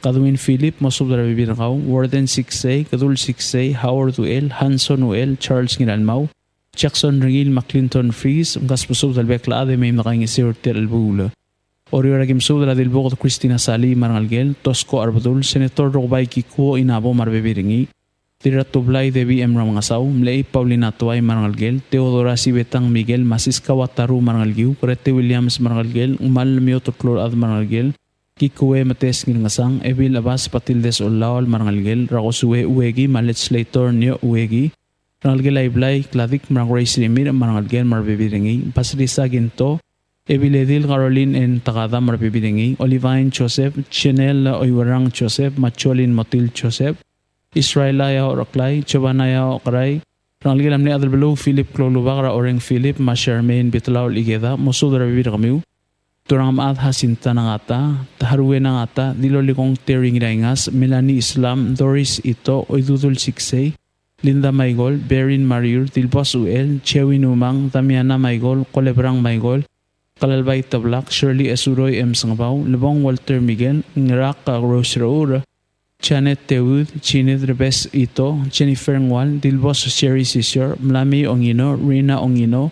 F: Kadwin Philip, Mosubra Bibirakaw, Warden Siksay, Kadul Siksay, Howard Uel, Hanson Uel, Charles Ngiranmaw, Jackson Regil, McClinton Freeze, Gaspusub del Bekla, de Mim Nakaing Isirtel Albula. Orioragim Subdra del Bogot Cristina Sali, Marangalgel, Tosco Arbadul, Senator Rogbay Kiko, Inabo Marbebiringi, Tiratublay de BM Ramangasaw, Mlay Paulina Tuay Marangalgel, Teodora Sibetang Miguel, Masiska Wataru Marangalgiw, Corete Williams Marangalgel, Umal Miototlor Ad Marangalgel, Kikuwe Mates Ngilangasang, Evil Abas Patildes Olawal Marangalgel, Rakosue Uegi, Legislator Nyo Uegi, Marangalgel Aiblay, Kladik Marangray Sirimir, Marangalgel Marbebiringi, Pasrisa Ginto, Evil Edil Caroline en Takada Marbebiringi, Olivine Joseph, Chanel Oywarang Joseph, Macholin Motil Joseph, Israelaya Oraklay, Chobanaya Okray, Marangalgel Amni Adalbalo, Philip Klolubakra Oreng Philip, Masharmain Bitlaw Ligeda, Mosudra Bibirkamiu, Turang maat hasinta na ngata, taharuwe na ngata, dilolikong Tering Raingas, Melanie Islam, Doris Ito, Oidudul Siksay, Linda Maygol, Berin Mariur, Dilbos Uel, Chewin Umang, Damiana Maygol, Colebrang Maygol, Kalalbay Tablak, Shirley Esuroy M. Sangbaw, Lebong Walter Miguel, Ngirak Rose Raura, Janet Tewood, Chinit Rebes Ito, Jennifer Ngwal, Dilbos Sherry Sisyor, Mlami Ongino, Rina Ongino,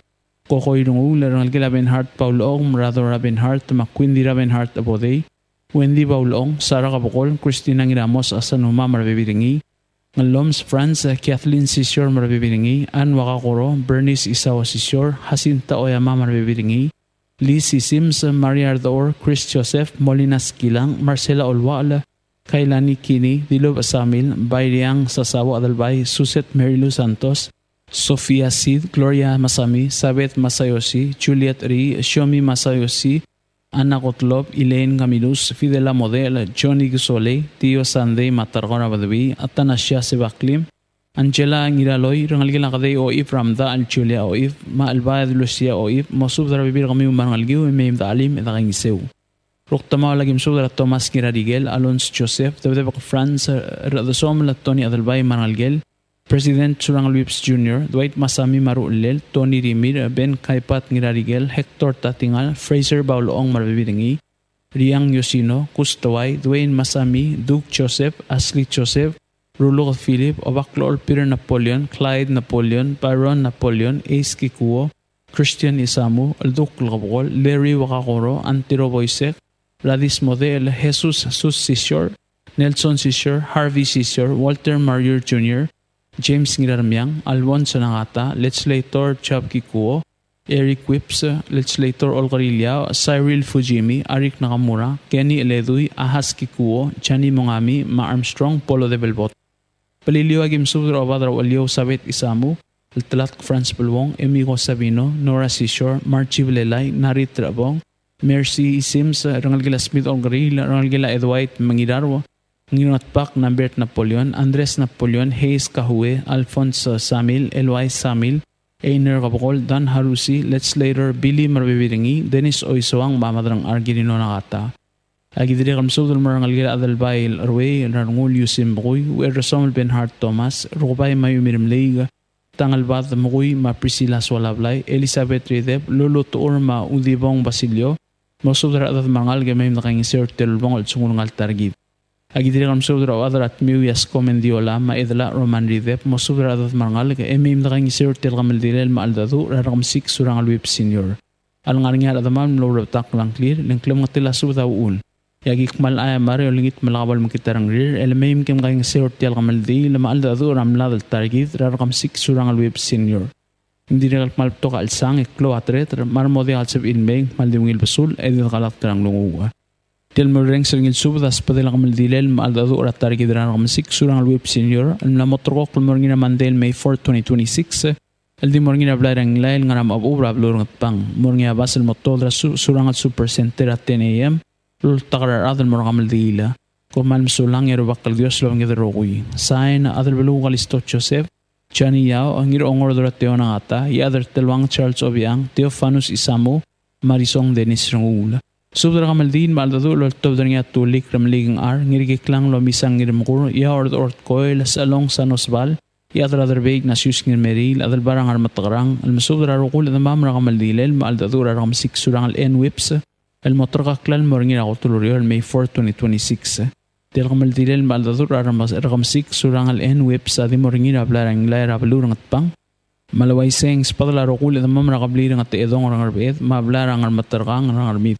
F: Kokoy Rungul, Rangalgel Rabenhart, Paulong, Rado Rabenhart, Makwindi Rabenhart Abodey, Wendy Paulong, Sarah Kabokol, Christina Ngiramos, Asanuma Marbebiringi, Ngaloms France, Kathleen Sisyor Marbebiringi, Ann Wakakoro, Bernice Isawa Sisyor, Jacinta Oyama Marbebiringi, Liz Sims, Maria Ardor, Chris Joseph, Molina Skilang, Marcela Olwala, Kailani Kini, Dilob Asamil, Bayriang Sasawa Adalbay, Suset Marilu Santos, Sofia Sid, Gloria Masami, Sabet Masayosi, Juliet Ri, Shomi Masayosi, Ana Kotlob, Elaine Camilus, Fidela Model, Johnny Gusole, Tio Sunday Matargona Badawi, Atanasya Sebaklim, Angela Ngiraloy, Rangalgil Akadey Oif, Ramda Al Julia Oif, Ma Albayad Lucia Oif, Mosub Darabibir Kami Umangalgiw, Meim Dalim, Edagangisew. Roktama Lagim Subdra Thomas Ngirarigel, Alonso Joseph, Debdebak France, Radosom Latoni Adalbay Manalgel, President Surangel Whips Jr., Dwight Masami Maruulel, Tony Rimir, Ben Kaipat Ngirarigel, Hector Tatingal, Fraser Bauloong Marbibiringi, Riang Yosino, Kustaway, Dwayne Masami, Duke Joseph, Ashley Joseph, Rulo Philip, Obaklol Peter Napoleon, Clyde Napoleon, Byron Napoleon, Ace Kikuo, Christian Isamu, Alduk Lagabol, Larry Wakakoro, Antiro Boysek, Radis Model, Jesus Sus Sisyor, Nelson Sisyor, Harvey Sisyor, Walter Marier Jr., James Ngirarmiang, Alonso Nangata, Legislator Chab Kikuo, Eric Whips, Legislator Olgarilla, Cyril Fujimi, Arik Nakamura, Kenny Eleduy, Ahas Kikuo, Chani Mongami, Ma Armstrong, Polo de Belbot. Paliliwagim Subdro Abadra Walio Sabit Isamu, Altalat Franz Bulwong, Emigo Sabino, Nora Sisyor, Marchi Vilelay, Narit Trabong, Mercy Sims, Rangalgila Smith Olgarilla, Rangalgila Edwite Mangidarwa, Nginot Pak, Nambert Napoleon, Andres Napoleon, Hayes Kahue, Alphonse Samil, Eloy Samil, Einer Kabokol, Dan Harusi, Legislator Billy Marbibiringi, Dennis Oisoang, Mamadrang Argirino Nakata. Agidiri Kamsudul Marangalgila Adalbay Arway, Rangul Yusim Bui, Werrasomel Benhart Thomas, Rubay Mayumirim Leiga, Tangalbad Mui, Ma Priscilla Swalablay, Elizabeth Redep, Lolo Toorma Udibong Basilio, Mosudra Adad Mangal Gamay Naking Sir Telbong at Sungungal Targid. Agidiri Kamsudra Adrat Miuyas Comendiola, Maedla Roman Redep, Mosudra Adad Mangal, Emim Naking Sir Telgamaldilel Maaldadu, Rekemesik Surangel Whip Senior. Alangaringar Adamam Lord Tak Lang Clear, Lengklem Tila Sudaul. Yagik mal ay mari olingit malakabal makitarang rir elmayim kem kayong sir tial kamaldi lama alda adu ramlad al targit Rekemesik Surangel Whip Senior. Hindi rin kalmalpto ka alsang iklo atret marmodi alsab inbeng maldimungil basul edil kalak terang lunguga. Tial mureng selingil subdas padila kamaldi lel ma alda adu orat targit Rekemesik Surangel Whip Senior almamotrok kalmurngina mandel May 4, 2026 aldi murngina blarang lail ngaram abubra blurungat pang murngina basel motodra Surangel Super Center at 10 a.m. Takarar adal mo ramal diila. Kung malmsulang yaro bakal Diyos lo ang gidarokoy. Sain adal belu Kalista Joseph, Johnny Yao, ang ongor dorat teo ng ata, yadar telwang Charles Obiang, Teofanus Isamu, Marisong Dennis Rangula. Subdra kamal din maaldado lo tobdar nga tulik ramligang ar, ngirigik lang lo misang ngirimkur, yaord ort koil, salong sanosbal, yadar adar beig na syus ngirmeril, adal barang armatakarang, almasubdra rukul at mamra kamal dilel, maaldado Rekemesik Surangel N Whips, المطرقة كلال مرنين أغطلوريو May 4, 2026. Del kamaldirel maldadur Rekemesik Surangel N Whips adi morngin ablarang lair abalurang at pang. Malaway saying spadala rokul at mamra kablirang at edong orang arbet mablarang armatarkang orang armit.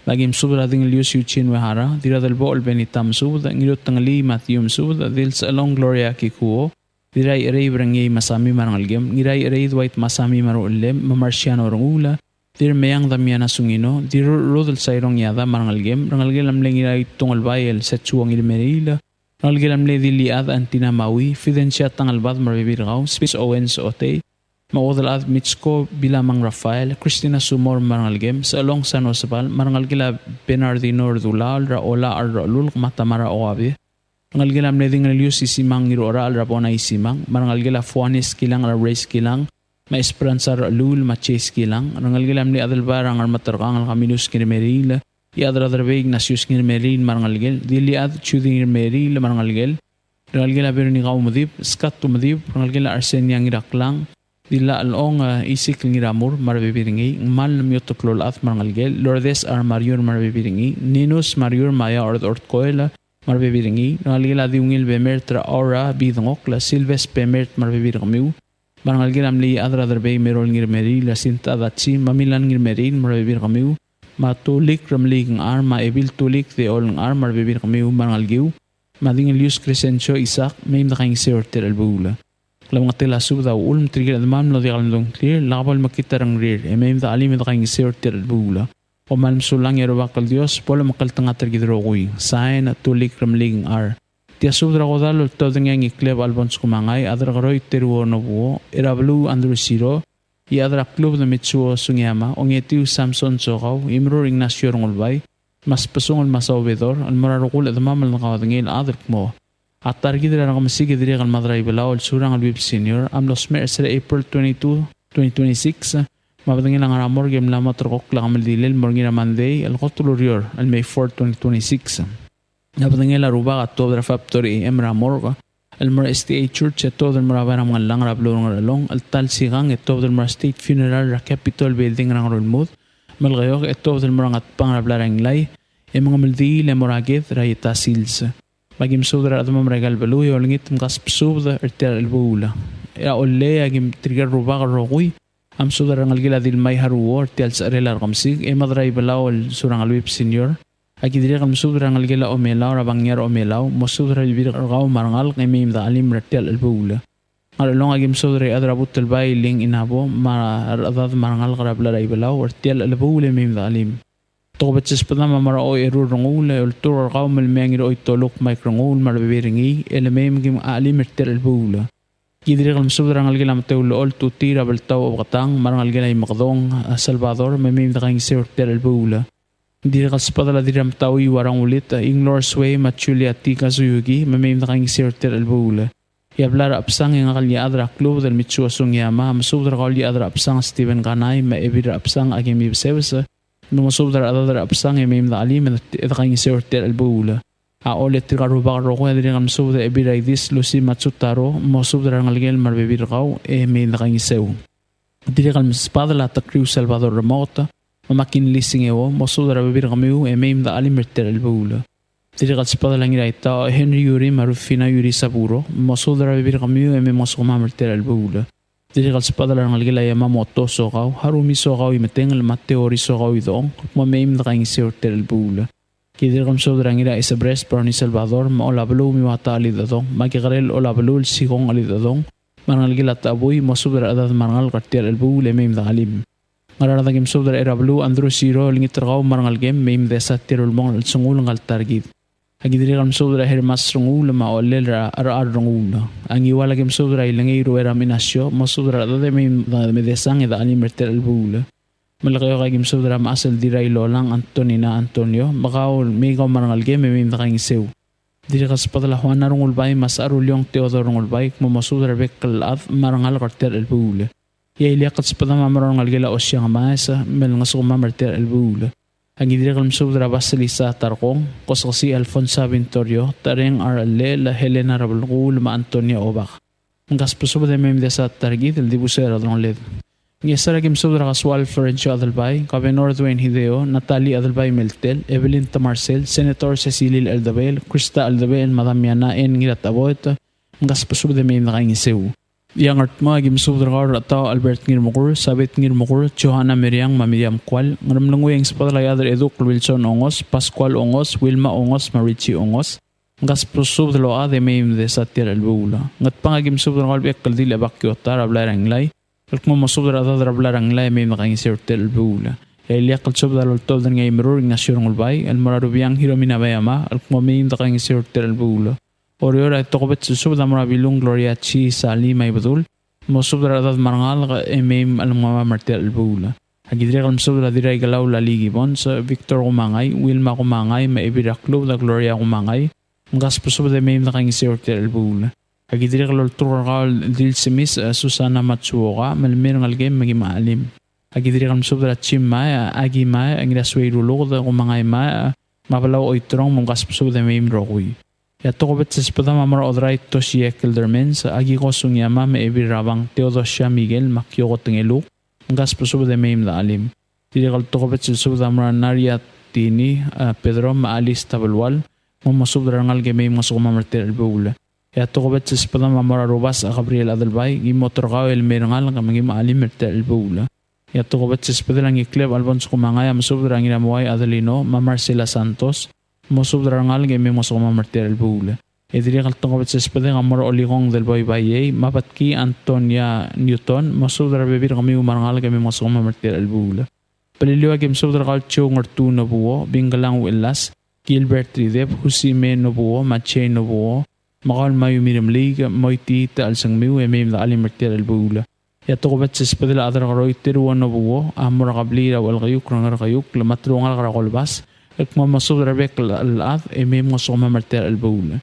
F: Lagim subra ding lius yuchin wehara dira del bool benitam subda ngilot tangali Matthew subda dil sa along Gloria Kikuo diray erey brangay masami marangalgem ngiray erey Dwight Masami maruulem mamarsiano rangula dir mayang damiana sungino dir rodel sayrong yada marangalgem rangalgel amlengira itong albayel sa chuang ilmerila rangalgel amle diliad antina mawi fidencia tangalbad marbibirgaw Space Owens Ote maodal ad Mitsko Bilamang Rafael Christina Sumor marangalgem sa along San Osapal marangalgela Bernardino Dulal Raola Arrolul matamara oabi rangalgel amle dingalilius isimang irora al rapona isimang marangalgela Fuanes kilang race kilang ma esperanza lul ma chase kilang rangalgilam ni adalbarang armatarkang al kaminus kirmeril yadra darbeg nasyus kirmeril marangalgel dili ad chuding kirmeril marangalgel rangalgela berni gaw mudib skat mudib rangalgela arsenya ngiraklang dila along isik ngiramur marbebiringi mal myotoklol at marangalgel Lourdes Marior marbebiringi Ninus Marior Maya ort koela marbebiringi rangalgela diungil bemertra aura bidngok la Silves pemert marbebiringi Marangalgel amli adra darbay merol ngirmeri la sinta datsi mamilan ngirmerin marbibir kamiu matulik ramlig ng ar maebil tulik de ol ng ar marbibir kamiu marangalgiu mading Lius Crescencio Isaac may nakaing seorter albula lam nga tela sub daw ulm trigger admam lo di kalandong clear lakabal makitarang rear may alim nakaing seorter albula o malmsulang yaro bakal Dios polo makaltanga tergidrokoy sain at tulik ramlig ng ar Tia subdra kodal todeng yang ikleb albons kumangay adra karoy teruo no buo irablu Andrew Siro i adra klub na mitsuo sungyama ongetiu Samson Sokaw imro Ignacio Rongolbay mas pasungol masawbedor al mararukul at mamal na kawadangil adrak mo at targidra na Rekemesik idiri kal madray balaw al Surangel Whip Senior am los mer sa April 22, 2026 mabadangil ang aramor game lamat rokok lang amaldilil morngina Monday al kotulurior al May 4, 2026 Napadangil aruba at Tobra Factory Emra Morga المرا STA Church ito del mara barang mga lang rablo ng along altal sigang ito del mara State Funeral Capitol Building ng Rolmouth malgayok ito del mara at pangrablarang lay mga maldi le moragit rayita sils magim sudra at mamregal balu yolngit mkas psubda ertel albula ya olle agim trigger ruba roguy am sudra ngalgila dil may haruo ertel sa relar kamsig madray balawol Surangel Whip Senior agidire kam sudra ngalgila omelaw rabangyar omelaw mosudra ibir raw marangal kay may alim ertel albula ngalong agim sudra adrabut albay ling inabo ma adad marangal karabla ibalaw ertel albula may alim Tobat sa espada mamara o erurungul ultur raw malmengir o itolok microngul marbiringi elemem gim alim ertel albula gidire kam sudra ngalgila mateulo ol tutira baltaw katang marangal gilay makdong Salvador memim dakang ertel albula Dire kaspada la diram tawi warang ulit inglor sway machuli atika suyugi memim dakang ertel albula Yablara apsang yang akalya adra klub del mitsu asung yama masudra kalya adra apsang Steven Kanay ma ebira apsang agim ibsebsa Numasubdar adadar apsang emim da alim edakang ertel albula olet tigaruba roko edire kam subda ebira idis lusi matsutaro mosubdar ngalgel marbebir kaw emim dakang sew dire kam spada la takriu Salvador remota makin lising ewo mosubdar bebir kamiu emim da alim ertel albula dire kam spada langira ita Henry Yuri marufina Yuri Saburo mosubdar bebir kamiu emim mosoma ertel albula Dire kal spada lang ngalgila yama moto sokaw harumi sokaw imeteng mateori sokaw idong mameim dakang ertel albula Kidire kam sudra ngira Esebei Perni Salvador maolablo miwata alidadong magikarel olablo sikong alidadong mangalgila taboy mosudra adad mangal ertel albula meim dakalim Ngaradagim sudra erablo Andrew Siro lingitragaw mangalgem meim desa tirulmong alsungul ngal targit Agidire kam sudra hermas rungul maolel ar rungul ang iwalagim sudra ilangiro era minasyo mosudra dade medesang ida alim ertel albula malakayo kagim sudra maasal diray lolang Antonina Antonio makaw migaw marangalgem memim dakang sew dire kaspadala Juan rungul bay mas arulyong Teodoro rungul bay masudra bekal at marangal ertel albula yailia kaspada mamarangalgela osyang maasa mel ngasuma ertel albula Ang idire kam sudra Basilisa Tarkong koskasi Alfonso Vintorio tareng arale la Helena Rabulgul ma Antonia Obak ang kaspuso de mem desa targit el dibusera don led ngesara kim sudra kaswal Florencio Adalbay Governor Dwayne Hideo Natalie Adalbay Meltel Evelyn Tamarcel Senator Cecilil Aldabel Krista Aldabel Madam Yana en ngirat abot ang kaspuso de mem nakaingisew Yang artma agim sudra atau Albert Ngirmukur, Sabit Ngirmukur, Johanna Miriam Mamiyam Kwal, ngaramlango yang sepadalay adar Eduk Wilson Ongos, Pascual Ongos, Wilma Ongos, Marichi Ongos, ngas pusubdalo ade meim de satir albula. Ngat pangagim sudra kalbek kaldil abakyotar ablarang lay, kalkmo masudra adar ablarang lay meim nakang ertel albula. Yailia kalsubdalo tol dan ngay mirur ngasyon ngulbay, almararubiyang hiromina bayama, kalkmo meim nakang ertel albula. Oriora tokobet susubda marabilung Gloria Chi Sali may badul mosubda adad marangal emem almama ertel albula agidire kam subda diray galaw laligi bons Victor Kumangay Wilma Kumangay maibira club da Gloria Kumangay ngas pusubda emem nakang ertel albula agidire kalol tural dil simis Susana Matsuoka malmer ngalgem magim alim agidire kam subda chimma agima angira swayrulo da Kumangay ma mabalaw oitrong ngas pusubda emem rokuy Yatokobet sa espada mamara odray Toshie Kilderman sa agi kosong yama me ebirabang Teodosia Miguel Makyoko Tengeluk ngas puso de meim da alim. Dire kal tokobet sa espada mamara Naria Tini Pedro Maalis Tabalwal mamasubra ngal ge meim ngasok mamartel albula. Yatokobet sa espada mamara Robas Gabriel Adalbay gimotorkaw el merangal kamagi maalim mertel albula. Yatokobet sa espada lang ikleb Alfonso Kumangay masubra ngiramuay Adelino Marcela Santos mosubdra ngal game mosok mamartel albula edire kaltong sa espada ngamor oligong del boy baye mapatki Antonia Newton mosubdra bebir kami umarangal game mosok mamartel albula paliliwa game subdra kalcho ngartu no buo bingalang Willas Gilbert Ridep Husime no buo Mache no buo makal mayu mirim liga moiti ta alsang miu emem da alimartel albula yatokobet sa espada la adra karoy tiruan no buo amor kablira wal kayuk rangar kayuk lamatrongal karakolbas Ekmamasubra bek al-ad emem ngosok mamartel albula.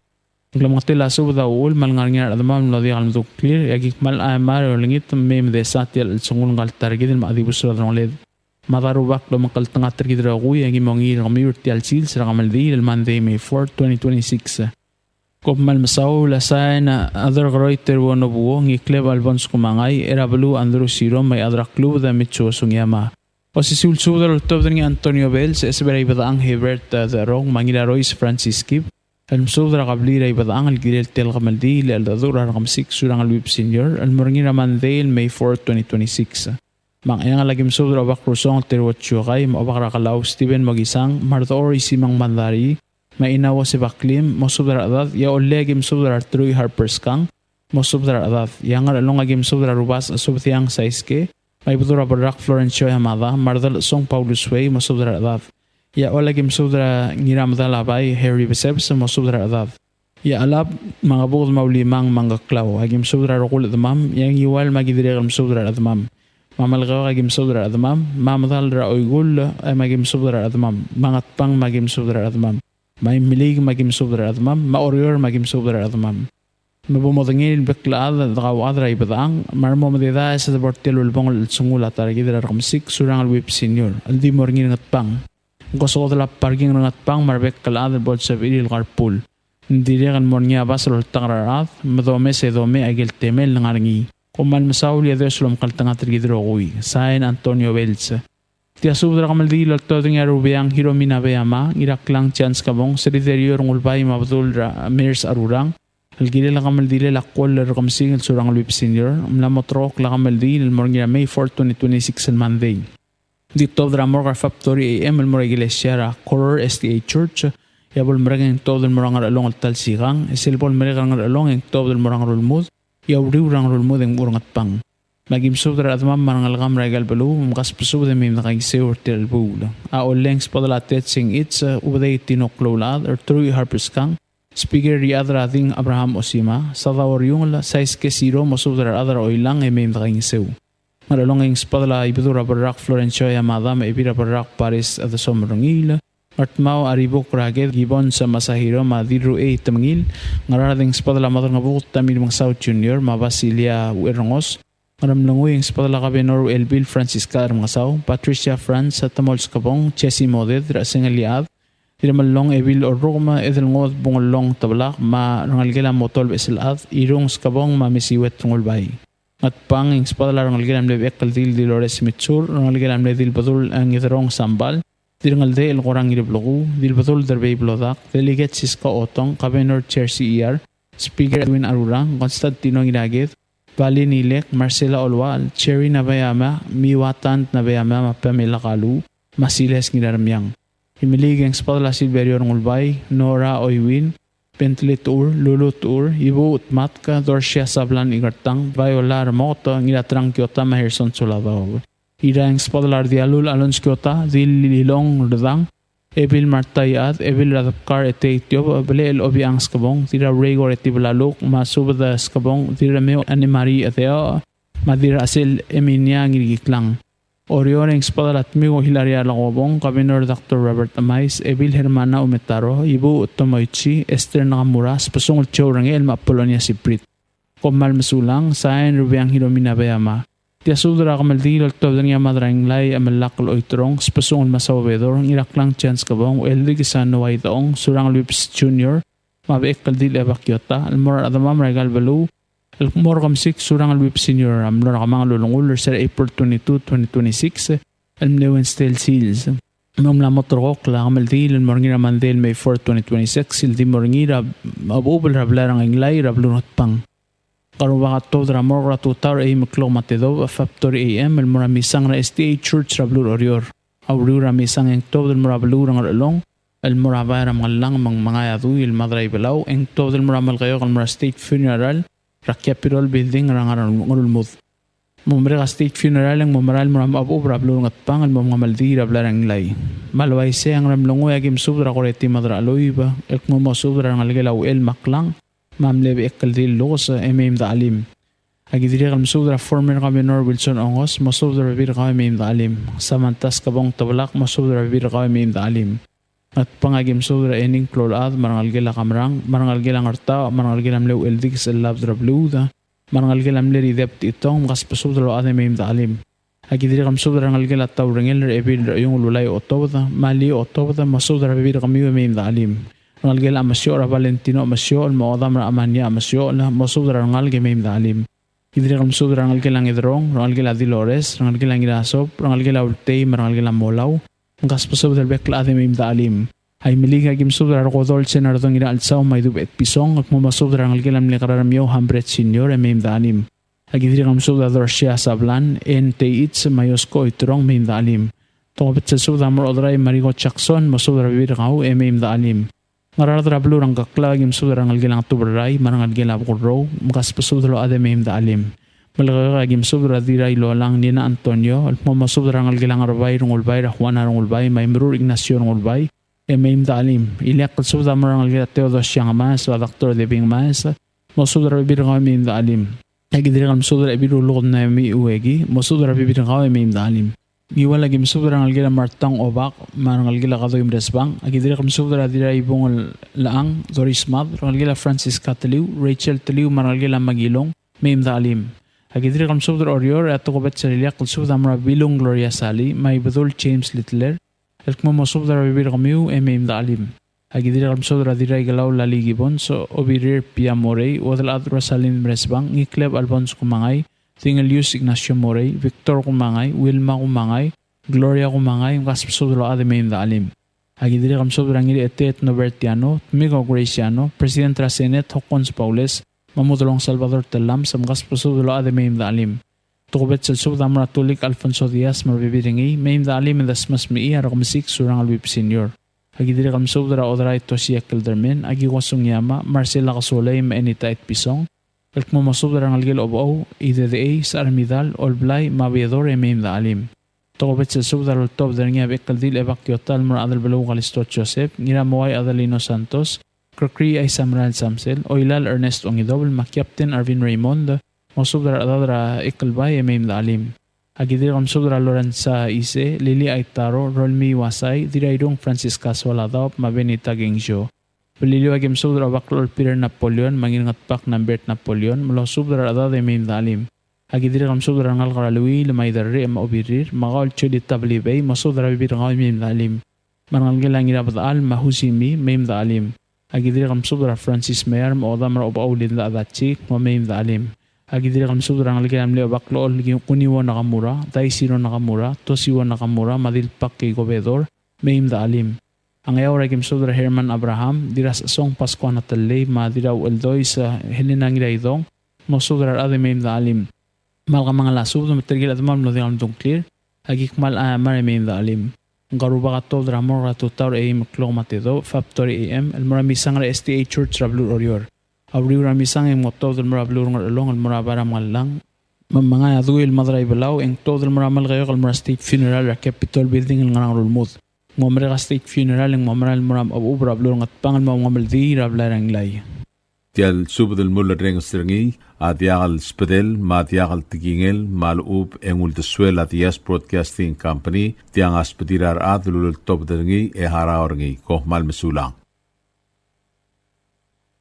F: Nglamatela subda ul malngarngar adamam ladi al clear yagik mal amar lingit mem de satil sungul ngal targid ma adibusra dronled. Madarubak lo makal tanga targid ragu yagi mongi ngamir tial sil sira ngamal di al mande me 4 2026. Kopmal masaw lasay na other groiter wano buo ngi kleb albons kumangay erablu andro siro may adra klub da mitso sungyama. O si sulsudar ultob ni Antonio Bell sa Esebei badaang Hebert da rong mangila Royce Francis Kip. Al-Musudra kablira ibadaang al-gilil tel kamaldi li al-dadura Rekemesik Surangel Whip Senior al-Murangina Mandale May 4, 2026. Mang ayang alagim sudra obak rusong terwatyo kay maobak rakalaw Steven Magisang Martor Isimang Mandari mainawa si Baklim mosudra adat ya olegim sudra Troy Harper's Kang mosudra adat yang along agim sudra rubas subtiang saiske may budura barak Florencio Hamada Mardal Song Paulus Way mosudra adat ya olegim sudra ngiramda labay Harry Besebs mosudra adat ya alab mga bukod maulimang mga klaw agim sudra rokul admam yang iwal magidirigam sudra admam mamalgaw agim sudra admam mamadal ra oygul ay magim sudra admam mangat pang magim sudra admam may milig magim sudra admam maorior magim sudra admam mabumodangil beklaad daqawad ra ibadaang marmo madida sa bortel ulbong sungula tarigidra Rekemesik Surangel Whip Senior aldi morngin ngat pang gosod la parking ngat pang marbek kalaad bol sa viril carpool ndirigan mornya basol tagrarat madome se dome agil temel ngarngi Kumal masaw liya Diyos lom kaltanga trigidrogoy. Sain Antonio Belsa. Tia subdra kamaldi lalto ng arubiyang hiromina bayama. Irak lang chance kabong. Seriterio rungulbay mabdul Mears Arurang. Algili lang kamaldi lakol Rekemesik Surangel Whip Senior. Mlamotrok lang kamaldi morngira May 4, 2026 on Monday. Dito dramor Factory AM almor iglesia Coror STA Church. Yabol mereng todo el morangar along al talsigang. Esilbol mereng along en todo el morangar ulmud. Yawriw rang rulmud ang urang at pang. Magim subdra at mam marangalgam regal balu, mkas pasubda mim nakagise or tilbula. Aol lengs padalatet sing it's ubaday tinoklolad or Troy Harper's Kang. Speaker riadra ating Abraham Osima, sa dawar yung la 6-0 masubdra adra oilang e mim nakagise. Maralong ang spadala ibidura barak Florencio Yamada maibira barak Paris at the Surangel. Martmao aribok raged gibon sa masahiro madiru tamangil ngarading spadala matar nga bukot tamil mga South Junior mabasilia Uerongos ngaramlangoy ang spadala kabenor Elbil Francisca mga Sao Patricia France sa tamols kabong Chessy Moded rasing aliad tiramalong Evil Orroma edelngod bungolong tablak ma rangalgela motol beselad irong skabong mamisiwet tungolbay at pang ang spadala rangalgelam lebek kaldil Dolores Mitsur rangalgelam ledil badul ang itarong sambal Dirangal de el korang iliblogu, dilbatul derbay blodak, delegate Siska Otong, Kabenor Chair CER, Speaker Edwin Arurang, Constantino Ginagit, Bali Nilek, Marcela Olwal, Cherry Nabayama, Miwatant Nabayama, Pamela Kalu, Masiles Ngidaramyang. Himilig ang Spadala Silverio Rungulbay, Nora Oywin, Bentley Tour, Lulu Tour, Ibu Utmatka, Dorsia Sablan Igartang, Viola Ramoto, Ngilatrang Kyota, Maherson Suladaw. Irang Spadlar Dialul Alons Kyota, Dililong Radang, Evil Martayat, Evil Radapkar Etitio, Belel Obiang Skabong, Tira Regor Etibalaluk, Masubada Skabong, Tira Meo Animari Ateo, Madira Asil Eminya Ngiriklang. Orioneng Spadalat Migo Hilaria Lagobong, Kabenor Dr. Robert Amais, Evil Hermana Umetaro, Ibu Tomoichi, Esther Nakamura, Spasong Surangel, Mapolonia Siprit. Komal Masulang, Sain Rubiang Hilomina Bayama. Tia subdra kamaldi laltob ng madrang lay amalakal oitrong spasong masawabedor iraklang chance kabong eldig sa naway taong Surangel Whip Junior mabeek kaldil evakyota almor adamam regal balu almor Rekemesik Surangel Whip Senior amlor kamang lulungul sa April 22, 2026 almlewen steel seals mamla motorok la kamaldi almor ngira Mandale May 4, 2026 ildi morngira mabubul rablarang inglay rablunot pang Karuwa ka to dramor ratutar ay maklong matedo Factory AM el muramisang na STA Church rablur orior. Awru ramisang ang to del murablur ang along el murabay ramallang mga yadu il madray belaw ang to del muramal kayo kal mura State Funeral Rakapirol Building rangaran ngulmud. Mumre ka State Funeral ang mumaral muramabub rablur at pang el mga maldi rablarang lay. Malway se ang ramlongoy agim subra koreti madra aloy ba el mo subra ang algelaw el maklang Mamlebe ekaldil los emem da alim. Agidiri kal masudra Fermin Kabenor Wilson Ongos, masudra bir ka emem da alim. Samantas kabong tabalak masudra bir ka emem da alim. At pangagim sudra ening klolad marangal gila kamrang, marangal gila ngarta, marangal gila mlew eldig sa labdra bluda, marangal gila mleri dept itong mas pasudra lo ade emem da alim. Agidiri kal masudra rangal gila tawrangel ebir yung lulay otobda, mali otobda masudra bir kami emem da alim. Ngalgel amasyo ra Valentino amasyo al-maodam ra amanya amasyo la masudra ngalge may dalim. Idri kam sudra ngalgel ang idrong, ngalgel adilores, ngalgel ang idasop, ngalgel ultay, ngalgel molaw. Ngas pasudra bekla ade may dalim. Ay miliga gim sudra rodol senardong ina alsaw may dubet pisong at mumasudra ngalgel am liqararamyo hambret senior may dalim. Agidri kam sudra dorsya sablan en teits mayosko itrong may dalim. Tongopet sa sudra mo odray marigo Jackson masudra bibirkaw may dalim. Ngaradra blur ang kakla gim sudra ngalgel ang tuberay marangalgel ab kurro mkas pasudra ade may dalim. Malagaga gim sudra diray lolang nina Antonio at mumasudra ngalgel ang arbay rungulbay Juan rungulbay may mirur Ignacio rungulbay may dalim. Iliak pasudra marangalgel Teodos yang mas wa Dr. Debing mas masudra bibirkaw may dalim. Agidri kam sudra ibirulog na may uwegi masudra bibirkaw may dalim. Giwala gim sudra ngalgila martang obak marangalgila kato im resbang agidira kam sudra dira ibong laang Doris Mad ngalgila Francisca Teliu Rachel Teliu marangalgila magilong may dalim agidira kam sudra orior at tukobet sariliak kul sudra mara bilong Gloria Sally may badul James Littler at kumo sudra bibir kamiu may dalim agidira kam sudra dira igalaw laligibon so obirir Pia Morey wadal at Rosalyn resbang ngikleb Alfonso kumangay Tingal Yus Ignacio Morey, Victor kumangay, Wilma kumangay, Gloria kumangay, yung kaspasudro ade may dalim. Agidiri kam sobrang ngiri etet Nobertiano, Migo Graciano, President Rasenet, Hokons Paules, Mamudolong Salvador Telam, sa kaspasudro ade may dalim. Tukubet sa subdam ratulik Alfonso Diaz, marbibiringi, may dalim das mas mii, Rekemesik, Surangel Wip Senior. Agidiri kam sobra odray Tosia Kilderman, Agiwasong Yama, Marcela Casolay, Maenita et Pisong, Elk mo masubra ng algil obo IDDA sa Armidal, Olblay, Mabiador, Emaim dalim. Tokobet sa subra ng top der nga bekkaldil evakyotal mura adal balaw Kalista Joseph, ngira Moay Adalino Santos, Krokri ay Samran Samsel, Oilal Ernest Ongidobel, Captain Arvin Raymond, masubra adadra ikalbay, Emaim dalim. Agidir kam subra Lorenza Ise, Lili Aitaro, Rolmi Wasay, Diraydong Francisca Soladop, Mabenita Gengjo. Peliliw agim subra baklor Peter Napoleon, mangingat pak ng Bert Napoleon, mula subra adad ay may dalim. Agidir kam subra ngal karalui, lamay dari ama obirir, makaol chudi tablibay, masubra bibir ngaw may dalim. Mangal gilang irabataal, mahusimi, may dalim. Agidir kam subra Francis Mayer, maodam ra obaulid la adatchik, may dalim. Agidir kam subra ngal gilang leo baklor, kuniwa nakamura, taisiro nakamura, tosiwa nakamura, madilpak kay gobedor, may dalim. Ang ayaw regim sudra Herman Abraham, diras song Pasko na talay, madiraw eldoy sa Helena Ngilaydong, masudra ade may dalim. Malka mga lasub, matergil at mam noding amdong clear, agikmal mara may dalim. Ang karuba ka to, dramor ka tutaw AM klong matido, Factory AM, el maramisang ra STA Church Rablur Orior. Awriw ramisang yung moto, del marablur ng along, el marabara malang. Mga aduil madray balaw, ang to, del maramal kayo, el mara State Funeral, ra Capitol Building, el ngarang rulmud. Ngomre ka State Funeral ng mamaral muram abubra blurong at pangal maungamal di rablarang lay.
G: Tial subadal mula reng stringi at yakal spedel mat yakal tigingel maluub engul deswel at Yes Broadcasting Company tiang aspedirar at lulul top dengi haraorngi koh mal mesulang.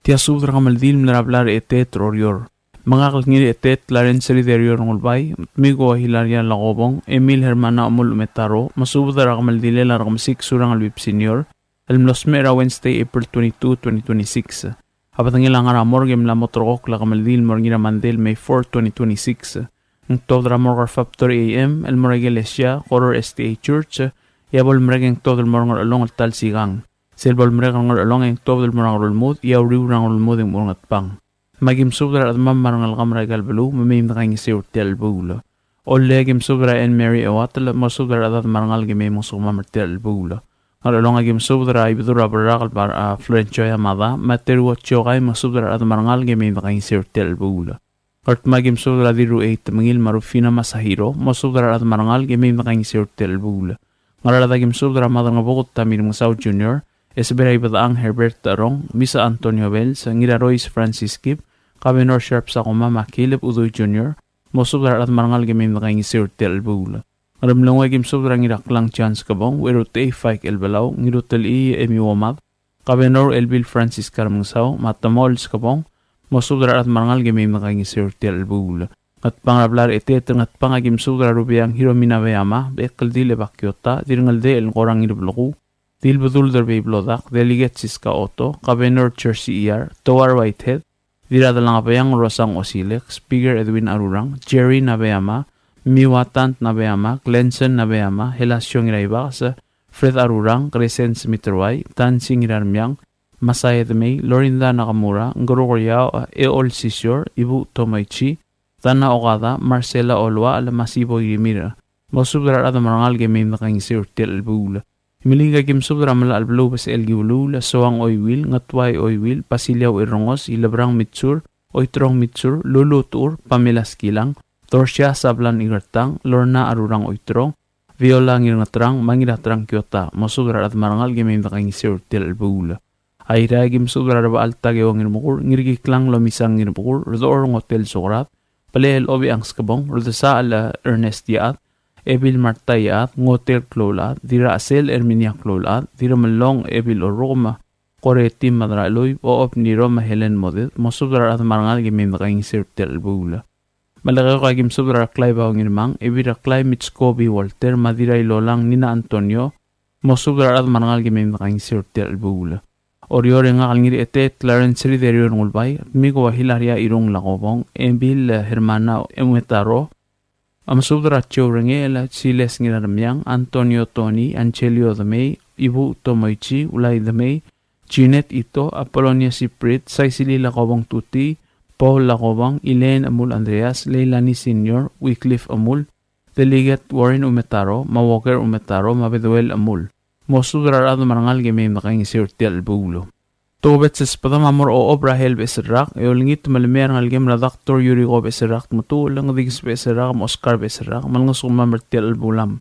F: Tia subadal kamal di rablar etet rorior. Mga kalngiri etet laren solidario ng ulbay, migo Hilaria Lacobong, Emil Hermana Amul Metaro, masubudar kamaldile la Rekemesik Surangel Wip Senior, Almlosmera Wednesday, April 22, 2026. Kapatang ilang aramor gem la motorok la kamaldil morngira mandel May 4, 2026. Ang todra morgar Factory AM, El Moregelesia, Horror STA Church, yabol mregeng todra morgar along al talsigang. Selbol mregang along ang todra morgar ulmud, yawriw rang ulmud ang morgat pang. Magim subra at mamarangal kamra galbalu, mamim na kayong siur tel bula. Ole gim subra and Mary Awatal, masubra at marangal gimay mong sumamar tel bula. Ngalolong agim subra ay bidura barakal para Florencio Yamada, materu at chokay masubra at marangal gimay na kayong siur tel bula. Kart magim subra diru 8 mangil marufina masahiro, masubra at marangal gimay na kayong siur tel bula. Ngalalagim subra madangabukot tamir mong South Junior, Esebei bataang Herbert Tarong, Misa Antonio Wells, Ngira Royce Francis Kip, Kabinor Sharp sa kumama Caleb Udoy Jr., mosubra at marangal gamim na kayong Sir Tel Bula. Maramlong ay gimsubra ngirak lang chance kabong, wirute Fike Elbalaw, ngirutel Emi Womag, Kabinor Elbil Francis Karamangsaw, Matamols kabong, mosubra at marangal gamim na kayong Sir Tel Bula. At pangrablar iteteng at pangagimsubra rubiang Hiromina Bayama, bekal di lebakyota, diringal de el korang irubloku, Dilbudul Derby Blodak, Delegate Siska Otto, Kabenor Church Towar Whitehead, Dira Dalangapayang Rosang Osilek, Speaker Edwin Arurang, Jerry Nabeama, Miwatant Nabeama, Glenson Nabeama, Helasyong Iraibas, Fred Arurang, Crescent Smitterway, Tansing Irarmyang, Masaya May, Lorinda Nakamura, Ngororyao, Eol Sisyor, Ibu Tomaichi, Tana Okada, Marcela Olwa, Alamasibo Yimira, Mosubrar Adamangal Game Nakang Tel Bula. Miliga Kim Subra Mal Alblo Bas El Giulula, Soang Oywil, Ngatway Oywil, Pasilyaw Irongos, Ilabrang Mitsur, Oitrong Mitsur, Lulutur, Pamilas Kilang, Torsya Sablan Igertang, Lorna Arurang Oitrong, Viola Ngirnatrang, Mangiratrang Kyota, Mosubra Adamarangal Game Nakang Tel Bula. Ayra Kim Subra Raba Alta Gewang Irmukur, Ngirgiklang Lomisang Irmukur, Rodor Hotel Sokrat, Paleel Obi Ang Skabong, Rodasa Ala Ernest Yaat, Ebil Martayat, Ngotel Klolat, Dira Asel Erminia Klolat, Dira Malong Ebil Oroma, Koreti Madraloy, o ni Roma Helen Modet, Mosubra at Marangal Gimim Rang Sirtel Bula. Malagaw kagim subra Clay Bawangirmang, Ebira Clay Mitskobi Walter, Madira Ilolang Nina Antonio, Mosubra at Marangal Gimim Rang Sirtel Bula. Oriore nga kalngiri etet Clarence Riderio Ngulbay, Migo Hilaria Irong Lakobong, Ebil Hermana Emetaro, Amasubra Chorengel, Siles Ngiramyang, Antonio Tony, Angelio the May, Ibu Tomoichi, Ulay the May, Jeanette Ito, Apollonia Siprit, Saisili Lakobong Tuti, Paul Lakobong, Elaine Amul Andreas, Leilani Senior, Wycliffe Amul, Delegate Warren Umetaro, Mawoker Umetaro, Mabeduel Amul. Mosudra Rado Marangal Game Nakaing Sirtel Bulo. Tobet sa Spadam Amor o Obra Hel Beserak, Eolingit Malmer ng Algem na Dr. Yuri Go Beserak, Matulang Digis Beserak, Oscar Beserak, Malngas Umamertel Bulam.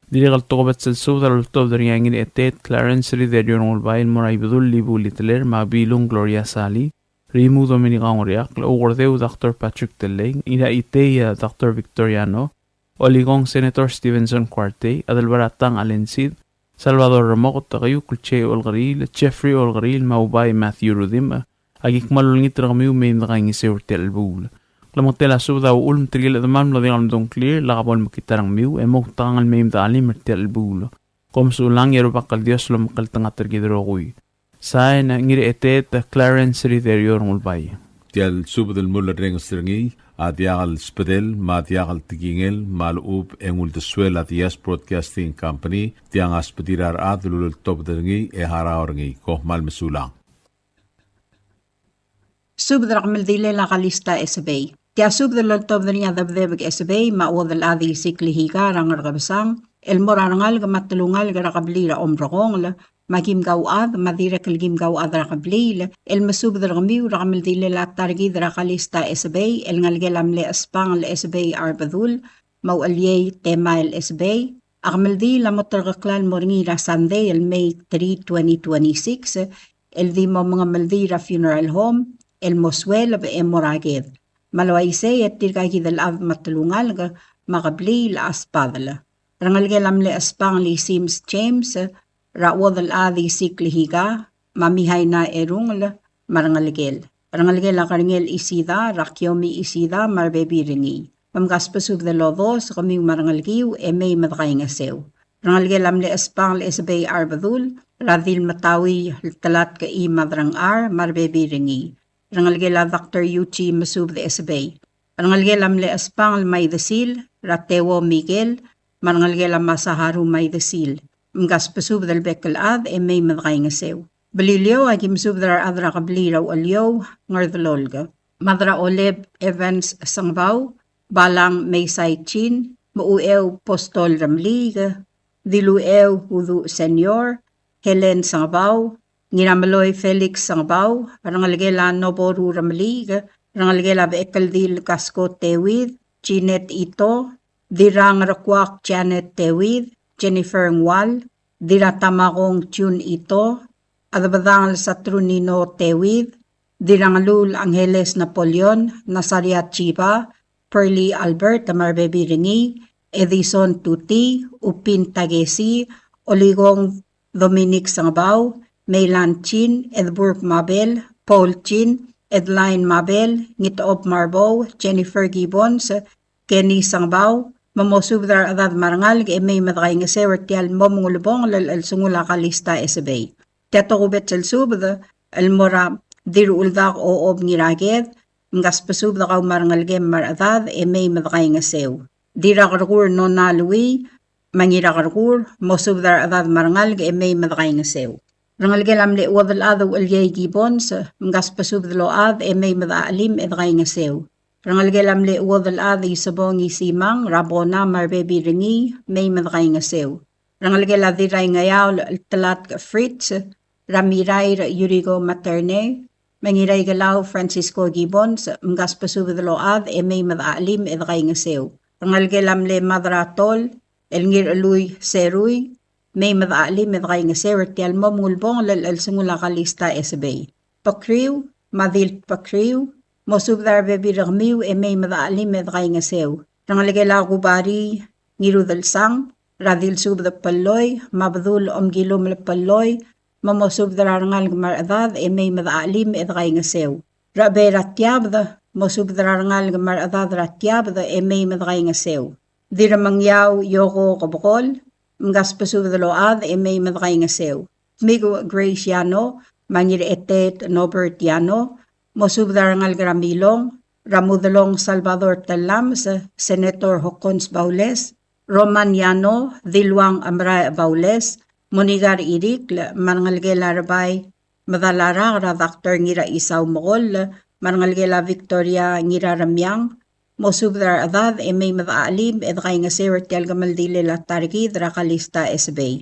F: Dirigal Tobet sa Sudra Lutov Dariangin Etet, Clarence Riderio Nolbain, Moraibudul Libu Littler, Mabilong Gloria Sali, Rimu Dominicang Riak, Lawardeo Dr. Patrick Teleg, Ina Itea Dr. Victoriano, Oligong Senator Stevenson Cuarte, Adalbaratang Alensid, Salvador Ramokot Takayu, Kulche Olgaril, Jeffrey Olgaril, Maubay Matthew Rudim, Agik Malungit Ramiu Main Rang Sirtel Bul. Lamotela Suda Ulm Tril at the Mam Loding Don Clear, Lakabon Makitarang Mew, and Moktangal Maim the Ali Mertel Bul. Komsulang Yerubakal Dios Lomakaltangater Gidrogui. Sain Ngir Etet, Clarence Riderio Mulbay.
G: Tial Subadel Muller Rengi, Adiagal Spedel, Madiagal Tigingel, Malub, Engul de Suela Dias Broadcasting Company, Tiang Aspedirar Adulul Top Dengi, Ehara Orgi, Kohmal Mesulang.
H: Subdrakmel dile la Kalista Esebei. Tia subdel top denia dabdebek Esebei, Maodel Adi Siklihiga, Rangargabasang, El Morangal, Gamatulungal, Garakablira Ombrogong, Magim Gawad, Madira Kilgim Gawad Rakablil, El Masub the Ramiu, Ramil Dile la Targi, Rakalista Esebei, El Nalgelam le Espang le Esebei Arbadul, Mau Alye Tema el Esebei, Armeldi la Motorclan Moringira Sunday, El May 3, 2026, El Dimo Mangamaldira Funeral Home, El Moswell of Emoraged, Maloaise et Tirgagi del Av Matulungal, Magabli la Aspadla, Rangalgelam le Espang li Sims James, Rawodal Adi Siklihiga, Mamihay na Erungl, Marangalgel. Rangalgel Akaringel Isida, Rakyomi Isida, Marbebi Ringi. Mamgaspasub de Lodos, Raming Marangalgiw, May Madraingasew. Rangalgel Amle Espang Esebei Arbadul, Radil Matawi, Talat Ka I Madrang Ar, Marbebi Ringi. Rangalgel Dr. Yuchi Masub de Esebei. Rangalgel Amle Espang May the Sil, Ratewo Miguel, Marangalgel Masaharu May the Sil. Mgaspasub del Bekel Ad, May Madraingasew. Balilio, Agimsub der Adra Kablira Olio, Ngardolga. Madra Oleb Evans Sangbao, Balang Maysay Chin, Muuew Postol Ramliga, Diluew Hudu Senior, Helen Sangbao, Ninamaloy Felix Sangbao, Rangalgela Noboru Ramliga, Rangalgela Bekeldil Casco Tewid, Jeanette Ito, Dirang Rakwak Janet Tewid, Jennifer Ngwal, Diratamagong Tune Ito, Adabadang Satrunino Tewid, Dirangalul Angeles Napoleon, Nazaria Chiba, Pearly Albert, Marbebi Ringi, Edison Tuti, Upin Tagesi, Oligong Dominic Sangbao, Maylan Chin, Edburg Mabel, Paul Chin, Edline Mabel, Ngitoob Marbo, Jennifer Gibbons, Kenny Sangbao, mamosubdar adad marangal ge may madray nga sewer tial momungulbong lal sungula Kalista Esebei. Teto kubet sel subda almora diru uldak o ob ngiraged ngas pasubda kaw marangal ge mar adad may madray nga sew. Dira karkur no nalui mangira karkur mosubdar adad marangal ge may madray nga sew. Rangal ge lamle wadal adaw alyay gibon sa ngas pasubda lo ad may madaalim edray nga sew. Rangal gelam le wadal adi sabongi simang rabona marbebi ringi may madray nga sew. Rangal gela diray nga yaw talat ka Fritz ramiray Yurigo Materne mangiray galaw Francisco Gibbons mgas pasubad lo ad may madaalim edray nga sew. Rangal gelam le madratol elngir aluy seruy may madaalim edray nga sew tial mamulbong lal sungula Kalista Esebei. Pakriw madil pakriw mosubdar bebi ragmiw may madaalim medray nga sew. Rangaligela kubari ngirudal sang, radil subda paloy, mabdul omgilom le paloy, mamosubdar rangal gmaradad may madaalim medray nga sew. Rabe ratyabda, mosubdar rangal gmaradad ratyabda may medray nga sew. Dira mangyaw yoko kabukol, mgas pasubda load may medray nga sew. Migo Graciano, mangir etet Nobert Yano, mosubdar ngal gramilong, ramudalong Salvador Talam sa Senator Hocons Baules, Roman Yano, Dilwang Amra Baules, Monigar Irik, Mangalgela Rabay, Madalara, Dr. Ngira Isaw Mogol, Mangalgela Victoria Ngira Ramyang, mosubdar adad may madaalim edkay nga sewer tial gamaldile la targi dra Kalista Esebei.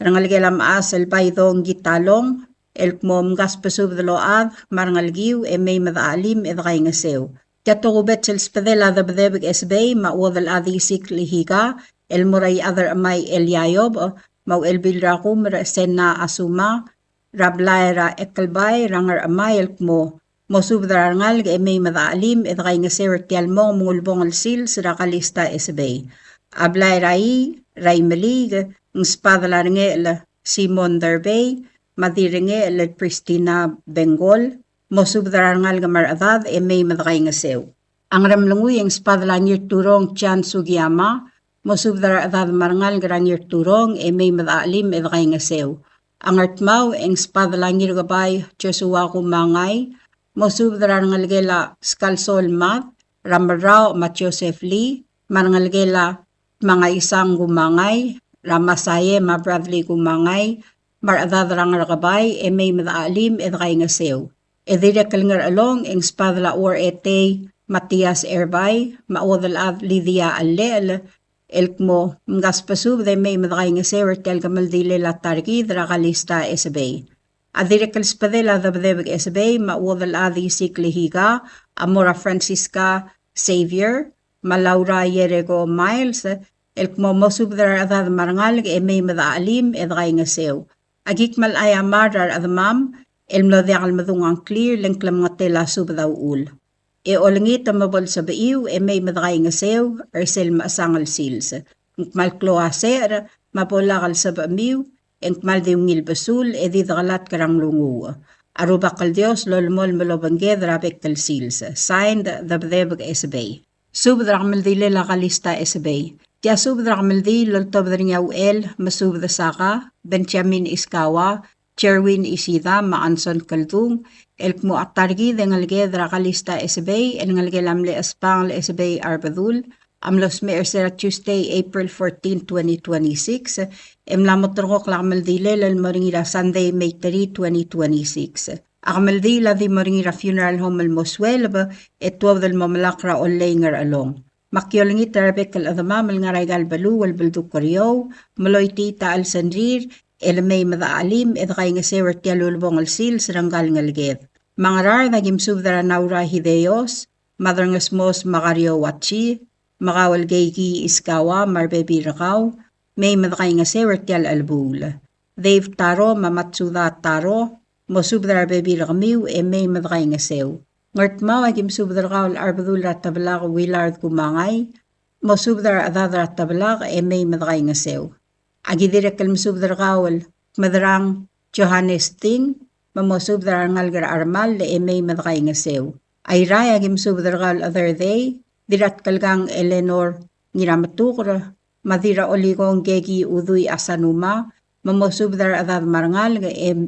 H: Rangalgela maasal baydong gitalong, elkmom gas pasubdalo ad marangalgiw may madaalim edkay nga sew. Tiato kubet sel spadela WWFM Esebei mawadal adi siklihiga elmuray adar amay elyayob mau elbilra kumra sena asuma rablaira ekalbay rangar amay elkmo mosubdar ngal may madaalim edkay nga sew tial mo mungulbong alsil sa Kalista Esebei. Ablay ray melig ng spadala ngel Simon Derbey madiringe el Pristina Bengal, mosubdar ngal gamar adad may madakay nga sew. Ang ramlunguy ang spadla ngir turong Chan Sugiyama, mosubdar adad marangal garangir turong may madaalim edakay nga sew. Ang artmaw ang spadla ngir gabay Joshua Kumangay, mosubdar ngal gela Skalsol Mat, Ramarao Mat Joseph Lee, marangal gela mga isang gumangay, Ramasaye Ma Bradley Gumangay, maradad rangar kabay may madaalim edkay nga sew. Edirekal ngar along ang spadla or ete Matias Erbay, mawadal ad Lydia Allel, elkmo mgas pasub may madakay nga sew tel gamaldile la targi dra Kalista Esebei. Adirekal spadela WWFM Esebei mawadal adi siklihiga Amora Francisca Xavier, Malaura Yerego Miles, elkmo mosubdar adad marangal may madaalim edkay nga sew. Agik mal ay amarar adamam, elmlodya kalmadungang clear lengklam nga tela subdaw ul. Olangit mabol sa baiw may madakay nga sew, ersel maasangal sils. Ngkmal kloaser, mapolakal sa bamiw, ngkmal diungil basul, didakalat karang lungu. Arubakal Dios lolmol malobangge drabek tal sils. Signed, WWFM Esebei. Subdrak maldile la Kalista Esebei. Tia subdra kamaldi loltobdra niya uel, masubda saka, Benjamin Iskawa, Cherwin Isida, Maanson Kaldung, elkmo atargi dengalge dra Kalista Esebei, elngalge lamle aspang le Esebei Arbadul, amlos me ersera Tuesday, April 14, 2026, emlamotrok la kamaldile lal Sunday, May 3, 2026. Akamaldi la di moringira funeral home al Moswelba, etwaw del mamalakra o langer along. Makyolingit tarabek kal adamam nga raigal balu wal baldu koryo, maloyti ta al sanrir, may madaalim edkay nga sewer tialulbong al sil Surangel ngalged. Mangarar na gimsubdara naura hideos, mother nga smos makaryo watchi, makawal gayki iskawa marbebi rakaw, may madakay nga sewer tial albul. Dave taro mamatsuda taro, mosubdara bebi rakamiw may madakay nga sew. Ngartmaw ay gimsubdar kaul arbadul ratablag Willard Kumangay, mosubdar adad ratablag may madakay nga sew. Agidirek kalmusubdar kaul madrang Johannes Ting, mamosubdar ngalgar armal may madakay nga sew. Ay raya gimsubdar kaul other day, dirat kalgang Eleanor ngiramatukra, madira oligong gegi udui asanuma, mamosubdar adad marangal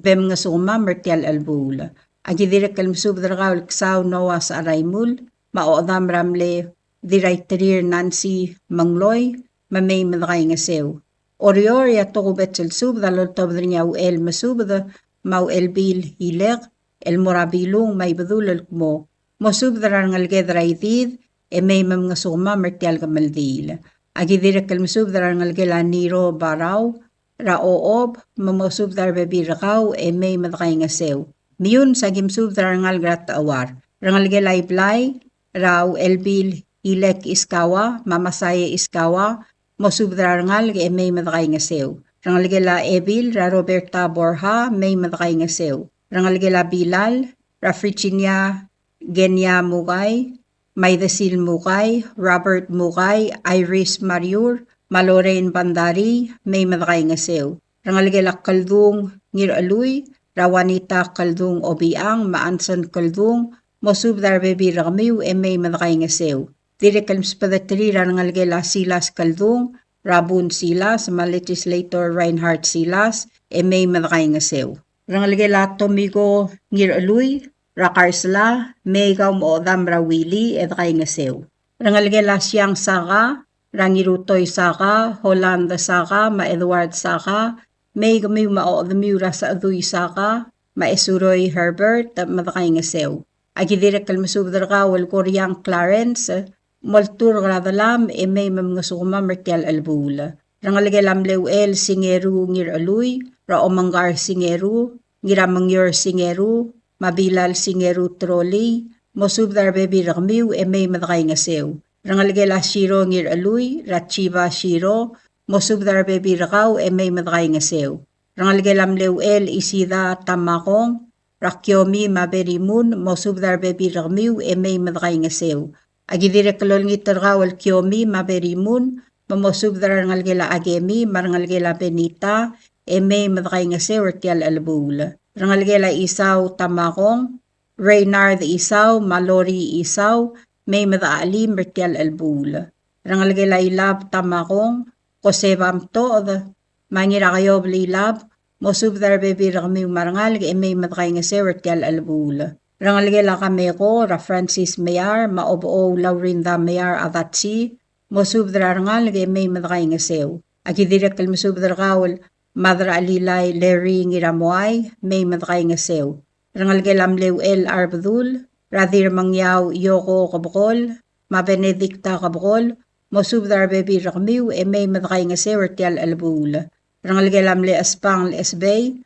H: bem nga suma mertial albula. Agi direk kalmusubdar gawal ksaw noa sa araymul, maodam ramle diray terir Nancy Mangloy, mamay madakay nga sew. Orior ya tokubet sel subda loltobdar niya el masubda, mau el bil hilek, el morabilung may badulal mo, mosubdar ngal gedray did, may mam nga suma mertial gamaldil. Agi direk kalmusubdar ngal gela niro baraw, raoob, mamosubdar bebi rakaw, may madakay nga sew. Miyun sa gimsubdar ngal grat awar, rangal gelay blay, raw el bil hilek iskawa, mamasaye iskawa, mosubdar ngal may madakay nga sew. Rangal gela ebil, ra Roberta Borja, may madakay nga sew. Rangal gela Bilal, ra Virginia Genya Mugay, Maydasil Mugay, Robert Mugay, Iris Mariur, Malorain Bandari, may madakay nga sew. Rangal gela Kaldung Ngiraluy, ra Juanita Kaldung Obiang, Maansan Kaldung, mosubdar bebi ragmiw, may madakay nga sew. Dire kalmspadatri rangal gela Silas Kaldung, Rabun Silas, legislator Reinhard Silas, may madakay nga sew. Rangal gela Tomigo Ngiraluy, Rakarsla, may gaw moodam rawili, edakay nga sew. Rangal gela Siyang Saka, Rangirutoy Saka, Holanda Saka, Edward Saka, may gamiw maodamiw ra sa aduy Saka, Esuroy Herbert, madakay nga sew. Agi direk kalmasubdar ka wal Koreang Clarence, Moltur gradalam may mga sukuma mertial albula. Rangalagalam lewel singeru ngiraluy, raomangar singeru, ngiramangyor singeru, mabilal singeru troli, mosubdar bebi rakmiw may madakay nga sew. Rangalagala shiro ngiraluy, rachiva shiro, mosubdar bebi rakaw may madakay nga sew. Rangalagalam lewel isida tamakong, rakyomi maberimun, mosubdar bebi rakmiw may madakay nga sew. Agi direk kalol ngitar kawal kyomi maberimun, mamosubdar ngalgela agemi, marangalgela benita, may madakay nga sew tial albula. Rangalgela isaw tamakong, Reynard isaw, Malori isaw, may madaali mertial albula. Rangalgela ilab tamakong, kosebam tood, mangira kayo blilab, mosubdar bebi rakmi marangal, may madakay nga sew tial albula. Rangalgela kameko, ra Francis Mayar, maobo Laurinda Mayar adatsi, mosubdar rangal, may madakay nga sew. Agi direk kalmusubdar kawal, Madra Alilay Larry Ngiramoy, may madakay nga sew. Rangalgelam lewel arbdul, radir mangyaw Yoko kabukol, mabenedikta kabukol, mosubdar bebi rakmiw, may madakay nga sew tial albula. Rangalgelam le aspang le Esebei,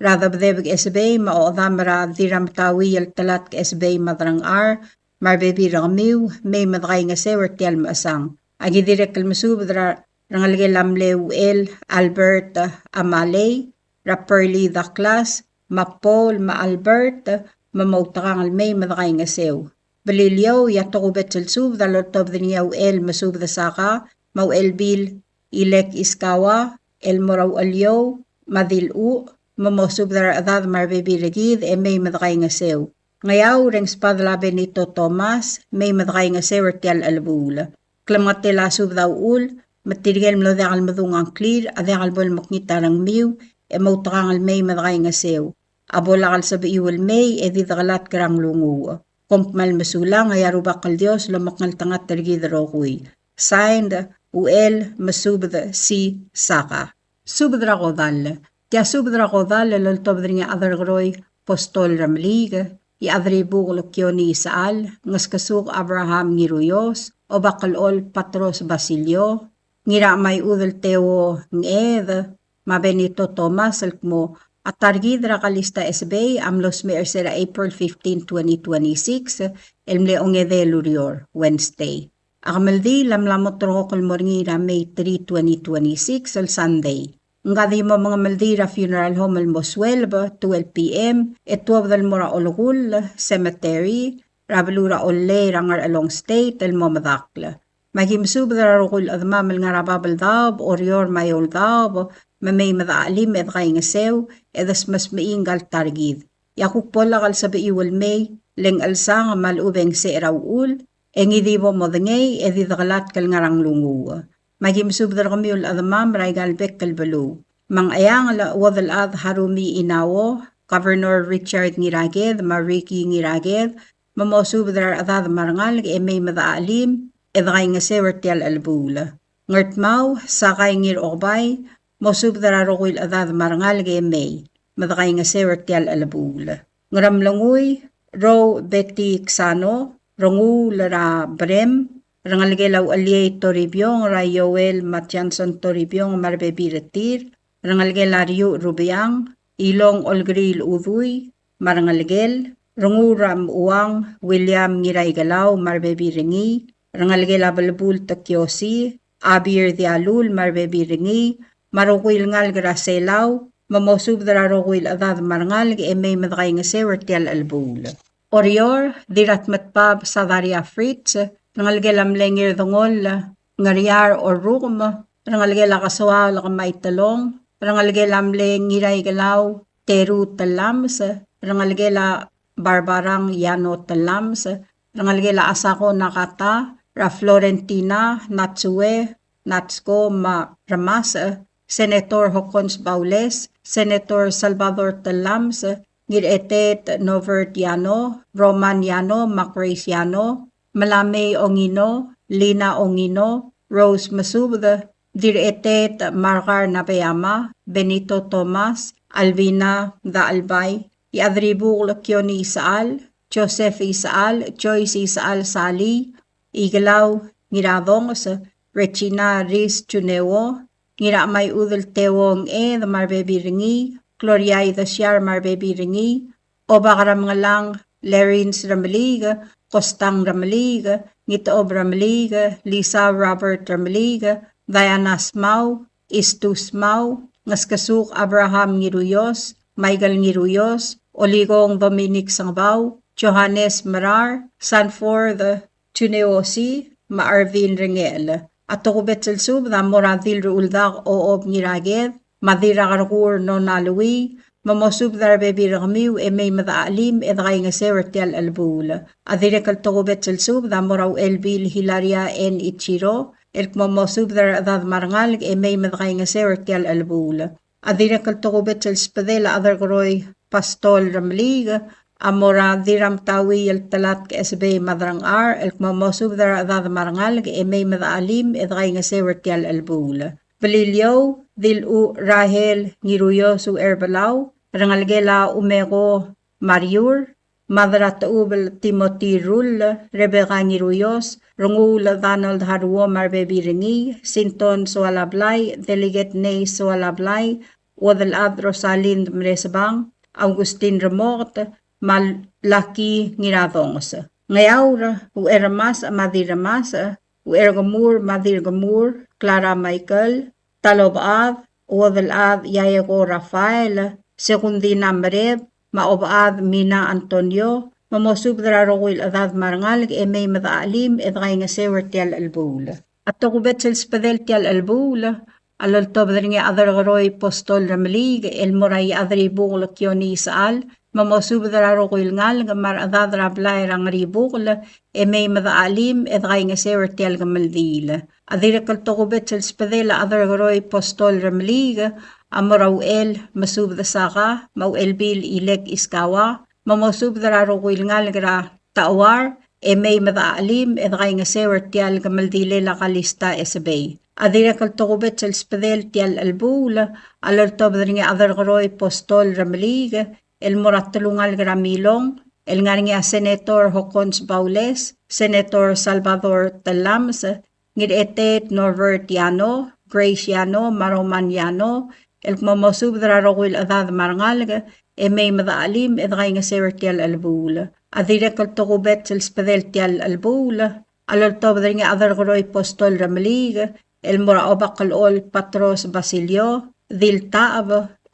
H: radabdebig Esebei, maodam radiram tawi al talat ke Esebei madrang mar bebi rakmiw, may madakay nga sew tial maasang. Agi direk kalmusubdar rangalgelam lewel Albert Amalay, Rapperly the class, Mapol Ma-Albert, mamautakang may madakay nga sew. Balilyaw, yatakubet salsub, dalotob diniyaw el masub da saka, mau elbil ilek iskawa, el moraw alyaw, madilu, mamosub da adad marbebiligid, may madakay nga sew. Ngayaw, ring spadla Benito Tomas, may madakay nga sew tial albula. Klamatila sub daw ul, matirigel mlo da kalmadungang clear, adya kalbol makita ng miw, mautakang may madakay nga sew. Abolakal sa biiwal may, didakalat karang lungu. Kompmal masulang, ayarubak kal Diyos, lumakngal tangat tarigid rokuy. Signed, UL Masubda C. Saka. Subdra kodal. Tia subdra kodal, loltob niya adargroy, postol ramlig, iadribuk lokyoni isaal, ngaskasuk Abraham ngiruyos, o bakalol Patros Basilio, ngira may udol teo nged, mabenito Thomas alkmo, at targid ra Kalista Esebei amlos may ersera April 15, 2026, elmle ongede lurior, Wednesday. Akamaldi lamlamot roho kulmorngi ra May 3, 2026, al Sunday. Ngadi mo mga maldira funeral home al Moswell, 12 p.m. Etwab dal mura olugul, cemetery, rabalura olle rangar along state, el momadakla. Magimsubdara rukul admamal nga rababal dab, orior mayol dab, mamay madaalim edkay nga sew, edas mas maingal targid. Yakuk pola kal sa iwal may, leng alsa nga malubeng se rawul, engidibo modengay edidagalat kal ngarang lungu. Magim subdar kamiul adamam raigal bek kal balu. Mang ayang la wadal ad harumi inawo, Governor Richard ngiraged, Mariki ngiraged, mamosubdar adad marangal emay madaalim, edgay nga sewertial albula. Ngertmaw, sakay ngir okbay, mosubdar arokil adad marangal emay, madagay nga sewertial albula. Ngaramlanguy, Ro Betty Ksano, Rangu Lara Brem, Rangalgelaw Alyay Toribyong, Rayoel Matyanson Toribyong, Marbebi Retir, Rangalgelario Rubiang, Ilong Olgril Uduy, Marangalgel, Rangu Ram Uwang, William Ngiray Galaw, Marbebi Ringi, Rangalgela Balbul Takyosi, Abir Dialul, Marbebi Ringi, Marukwil Ngal Graselaw, Mamosub Dararokwil Adad Marangal, Emay Madagay nga Sewertial Albul. Orior, dirat matpab sa Daria Fritz, nangalgelam lengir dungol, ngariar or rum, nangalgela kaswa lakamay talong, nangalgelam lengiray galaw, teru talams, nangalgela barbarang yano talams, nangalgela asako nakata, ra Florentina, Natsue, Natsko ma ramas, Senator Hokons Baules, Senator Salvador Talams, Giretet Novertiano, Roman Yano, Macrace Yano, Malame Ongino, Lina Ongino, Rose Masubda, Diretet Margar Napayama, Benito Tomas, Alvina Da Albay, Yadribul Kioni Isaal, Joseph Isaal, Joyce Isaal Sali, Igalaw Giradong sa Regina Riz Chunewo, Ngira may udol tewong the Marbebi Ringi, Gloriay the Siar Marbebi Ringi, o baka mga lang Larins Ramaliga, Kostang Ramaliga, Ngitoob Ramaliga, Lisa Robert Ramaliga, Diana Smau, Istus Mau, Ngaskasuk Abraham Ngiruyos, Michael Ngiruyos, Oligong Dominic Sangbaw, Johannes Marar, Sanfor the Chuneosi, Maarvin Ringel. Ato ko betel sub da moradil ruuldak oob ngiraged, madira karkur no nalui, mamosub dar bebi ramiu may madaalim edgay nga sewertial albula. Adire kalto ko betel sub da moraw elbil Hilaria en Ichiro, mamosub dar adad marangal may madagay nga sewertial albula. Adire kalto ko betel spadela adar koroy pastol ramliga, Amora diram tawi el talat ke Esebei madrang el mamosub dar adad marangal may madaalim edgay nga sewertial albula. Belilyo dil u Rahel ngiruyo su erbalaw, rangalgela umego Mariur, madra taubel Timothy Rul, Rebecca ngiruyos, rungul Donald Haruo Marbebi Ringi, Sinton Sualablay, Delegate Ney Sualablay, Wadal Ad Rosalind Mresabang, Augustin Remort, Malaki ngiradongos. Ngayaw u eramas madiramas, u ergamur madirgamur, Clara Michael, Talobad, Wadalad Yayago Rafael, Secundina Mareb, Maobad Mina Antonio, Mamosubdra Rowil Adad Marangal, may madaalim edgay nga sewertial albula. At tukubet sa spadeltial albula, aloltob nga adargaroy postol ramalig, elmoray adribul kioni saal, mamosubdra rowil ngal, gamar adad rablay rang ribul, may madaalim edgay nga sewertial gamaldila. Adirakal tukubet sa spadela adargaroy postol ramalig, Amoraw el masubda saka, mau elbil ilek iskawa, mamosubda rowil ngal gra taawar, may madaalim edgay nga sewertial gamaldile la Kalista Esebei. Adirakal tukubet sa spadel tial albula, alertob nga adargaroy postol ramalig, el moratulungal gra milong, el nga Senator Hokons Baules, Senator Salvador Talams, ngidetet Norbert Yano, Grace Yano, Maroman Yano, el mamosubdra rowil adad marangal, may madaalim edgay nga sewertial albula. Adirakal tukubet sa spadeltial albula, alaltob nga adargaroy postol ramalig, el moraobak kalol Patros Basilio, dil taab,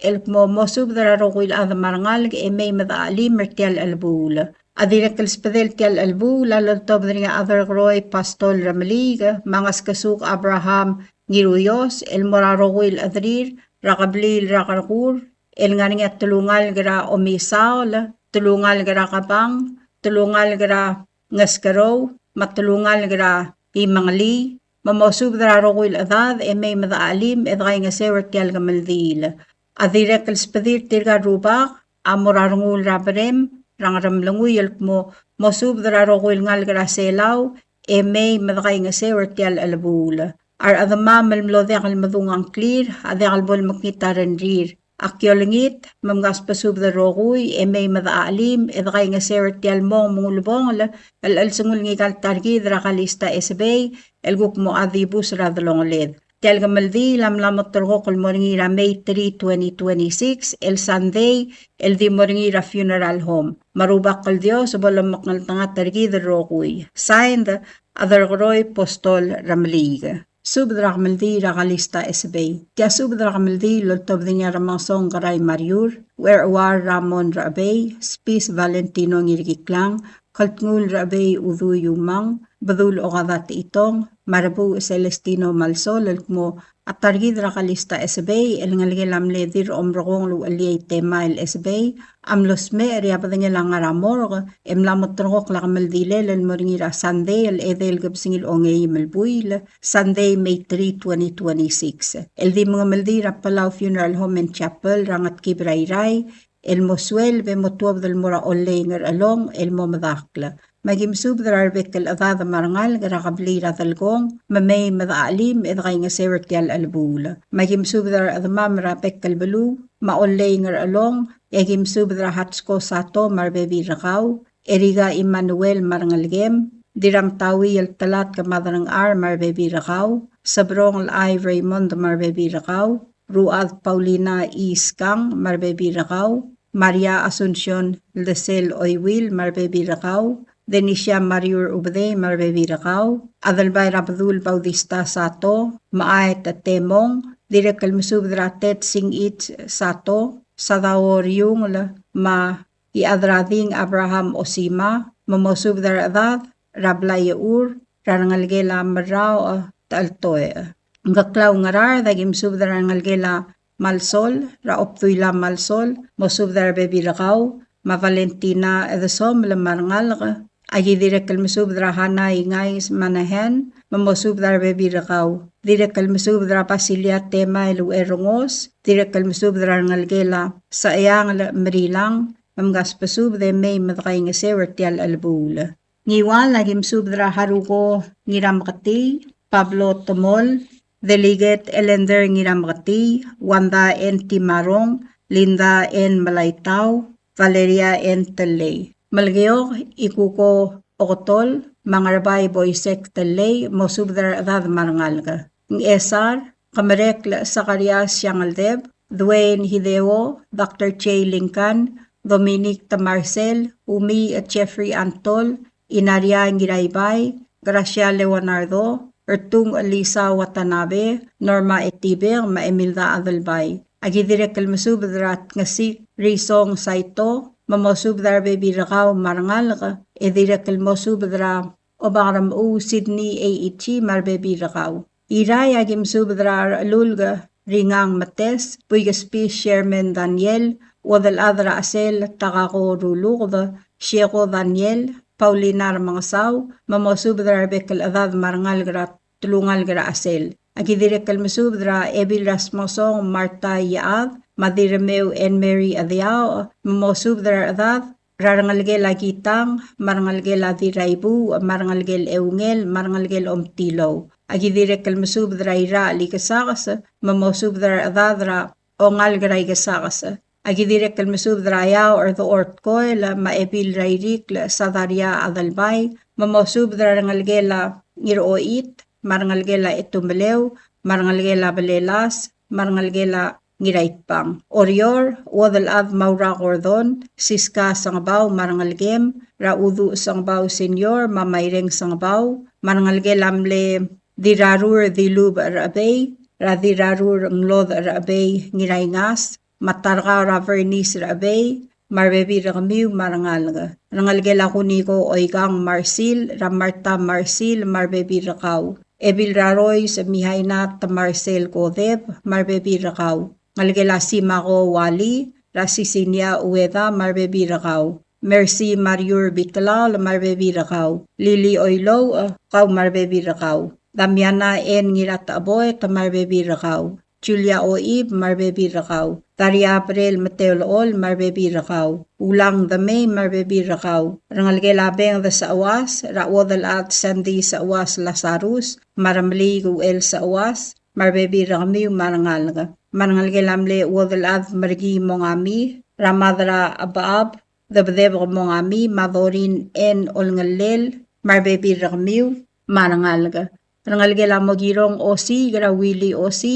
H: el mamosubdra rowil adad marangal, may madaalim mertial albula. Adirakal spadeltial albula, alaltob nga adargaroy pastol ramalig, mangas kasuk Abraham ngiruyos, el morarowil adrir, Rakablil rakarkur, el nga tulungal gra omisaol, tulungal gra kabang, tulungal gra ngaskaraw, matulungal gra imangali, mamosub dra roguil adad may madaalim edray nga sewert yal gamaldil. Adirekal spadir tirga rubak, amorarngul rabarem, rangaramlanguyal mo mosub dra roguil ngal gra selaw, may madakay nga sewert yal alabul. Ar adama malmlodek al madungang clear, adekal bol makita renrir. Akyolingit, mamgas pasub da roguy, may madaalim, edakay nga sewert yal mong mungulbong, al-sungul ngigal targi dra Kalista Esebei, elguk mo adibus radalong led. Tial gamaldi, lamlamot turgokol moringira May 3, 2026, el Sunday, el di moringira funeral home. Marubak kal Diyos, balang maknal tanga targi da roguy. Signed, Adargoroy Postol Ramlig. Subdra Kamaldi Kalista Esebei. Tia subdra Kamaldi loltob dinya ramasong karay Mariur, where war Ramon Rabey, Spis Valentino ngirikiklang, kaltngul Rabey udu yumang, badul okadat itong, marabu Celestino Malsol, elkmo atargid Kalista Esebei, el ngalgelam ledir omrogong lu aliyay tema el Esebei, amlosme riapadanya lang aramorg, emlamot trokok la Kamaldile, el moringira Sunday, el edel gabsingil ongay melbuil, Sunday, May 3, 2026. El di mga maldira Palau Funeral Home and Chapel, rangat kibrayray, el mosuel be motuab del mura olenger along, el momadakla. Magimsub dararbek el adada marangal, garakablira dalgong, mamay madaalim, edgay nga sewert yal albula. Magimsub dar adamam rapek kalbalu, maolenger along, egimsub dar hatsko sato marbebi rakaw, eriga Emmanuel marangalgem, diram tawi el talat kamadarang ar marbebi rakaw, sabrong al Raymond marbebi rakaw, Ruad Paulina Iskang marbebi rakaw, Maria Asuncion Lesel Oywil marbebi rakaw, Denisha Mariur Ubde marbebi rakaw, Adalbay Rabdul Bautista Sato, Maayat Temong, Direkal Musubdra Tet Singit Sato, Sadawor Yung ma iadrading Abraham Osima, Mamosubdar Adad, Rablay Ur, Rangalgela Marao Taltoe. Ngaklaw ngarar, dagim subdar rangalgela Malsol, raoptuila Malsol, mosubdar bebi rakaw, ma Valentina edesom lamarangal, agi direkal musubdra hana ingais manahen, mamosubdar bebi rakaw, direkal musubdra pasilia tema elu erongos, direkal musubdra rangalgela sa ayang merilang, mamgas pasubde may matakay nga sewertial albul. Ngiwal lagim subdra harugo ngiramkati, Pablo Tomol, Delegate Elender Ngiramkati, Wanda N. Timarong, Linda N. Malaytaw, Valeria N. Talay. Malgayok, Ikuko Okotol, Mangarabay Boysek Talay, Mosubdar Adad Marangalga. Ng Esar, Kamarek Zacarias Siangaldeb, Dwayne Hideo, Dr. Che Lincoln, Dominic Tamarcel, Umi at Jeffrey Antol, Inaria Ngiraybay, Gracia Leonardo, Ertung Alisa Watanabe, Norma Etiber, Maemilda Adalbay. Agidirek kalmasubdrat ngasik Risong Saito, mamosubdar bebi rakaw marangal, edirek kalmasubdra obaram u Sydney A.E.T. marbebi rakaw. Iray agim subdrar lulga ringang mates, Puigaspi Sherman Daniel, Wadal Adra Asel, Takako Rulugda, Sheko Daniel, Paulinar Mangasaw, mamosubdrar bekal adad marangal grat tulungal gra Asel. Agidirek kalmasubdra Ebil Rasmusong Marta Yaad, Madiremeu and Mary Adiao, mamosubdra adad, Rarangalgel Agitang, Marangalgel Adiraibu, Marangalgel Eungel, Marangalgel Omtilo. Agidirek kalmasubdra ira likasakas, mamosubdra adadra ongal gra igasakas. Agidirek kalmasubdra ayaw or the ortkoy la maebil rairik la sadaria adalbay, mamosubdra rangalgela ngiroit, marangalgela etumelew, marangalgela balelas, marangalgela ngiraitpang. Orior, wadal ad maura kordon, siska sangbaw marangalgem, raudu sangbaw senyor, mamayreng sangbaw, marangalgelamle dirarur dilub arabay, radirarur nglod arabay ngiraingas, matarga ravernis arabay, marbebi ramiw marangalga. Rangalgela kuniko oigang Marsil, Ramarta Marsil, marbebi rakaw. Ebil raroy sa mihaynat Marcel Kodeb, marbebi rakaw. Ngalgela Simako Wali, Rasisinia Ueda, marbebi rakaw. Mercy Mariur Bitlao marbebi rakaw. Lili Oilo kaw marbebi rakaw. Damiana en ngirata aboy marbebi rakaw. Julia Oib marbebi rakaw. Taria April Mateo Lool marbebi rakaw. Ulang dame marbebi rakaw. Rangalge labeng da sa awas. Rawadal at Sandy sa awas Lazarus. Maramli el sa awas. Marbebi rakamiw marangalga. Marangalge lamle wadal at margi mongami. Ramadra abaab. Dabdeb mongami madorin en olngalel marbebi rakmiw marangalga. Rangalge la mogirong osi gra wili osi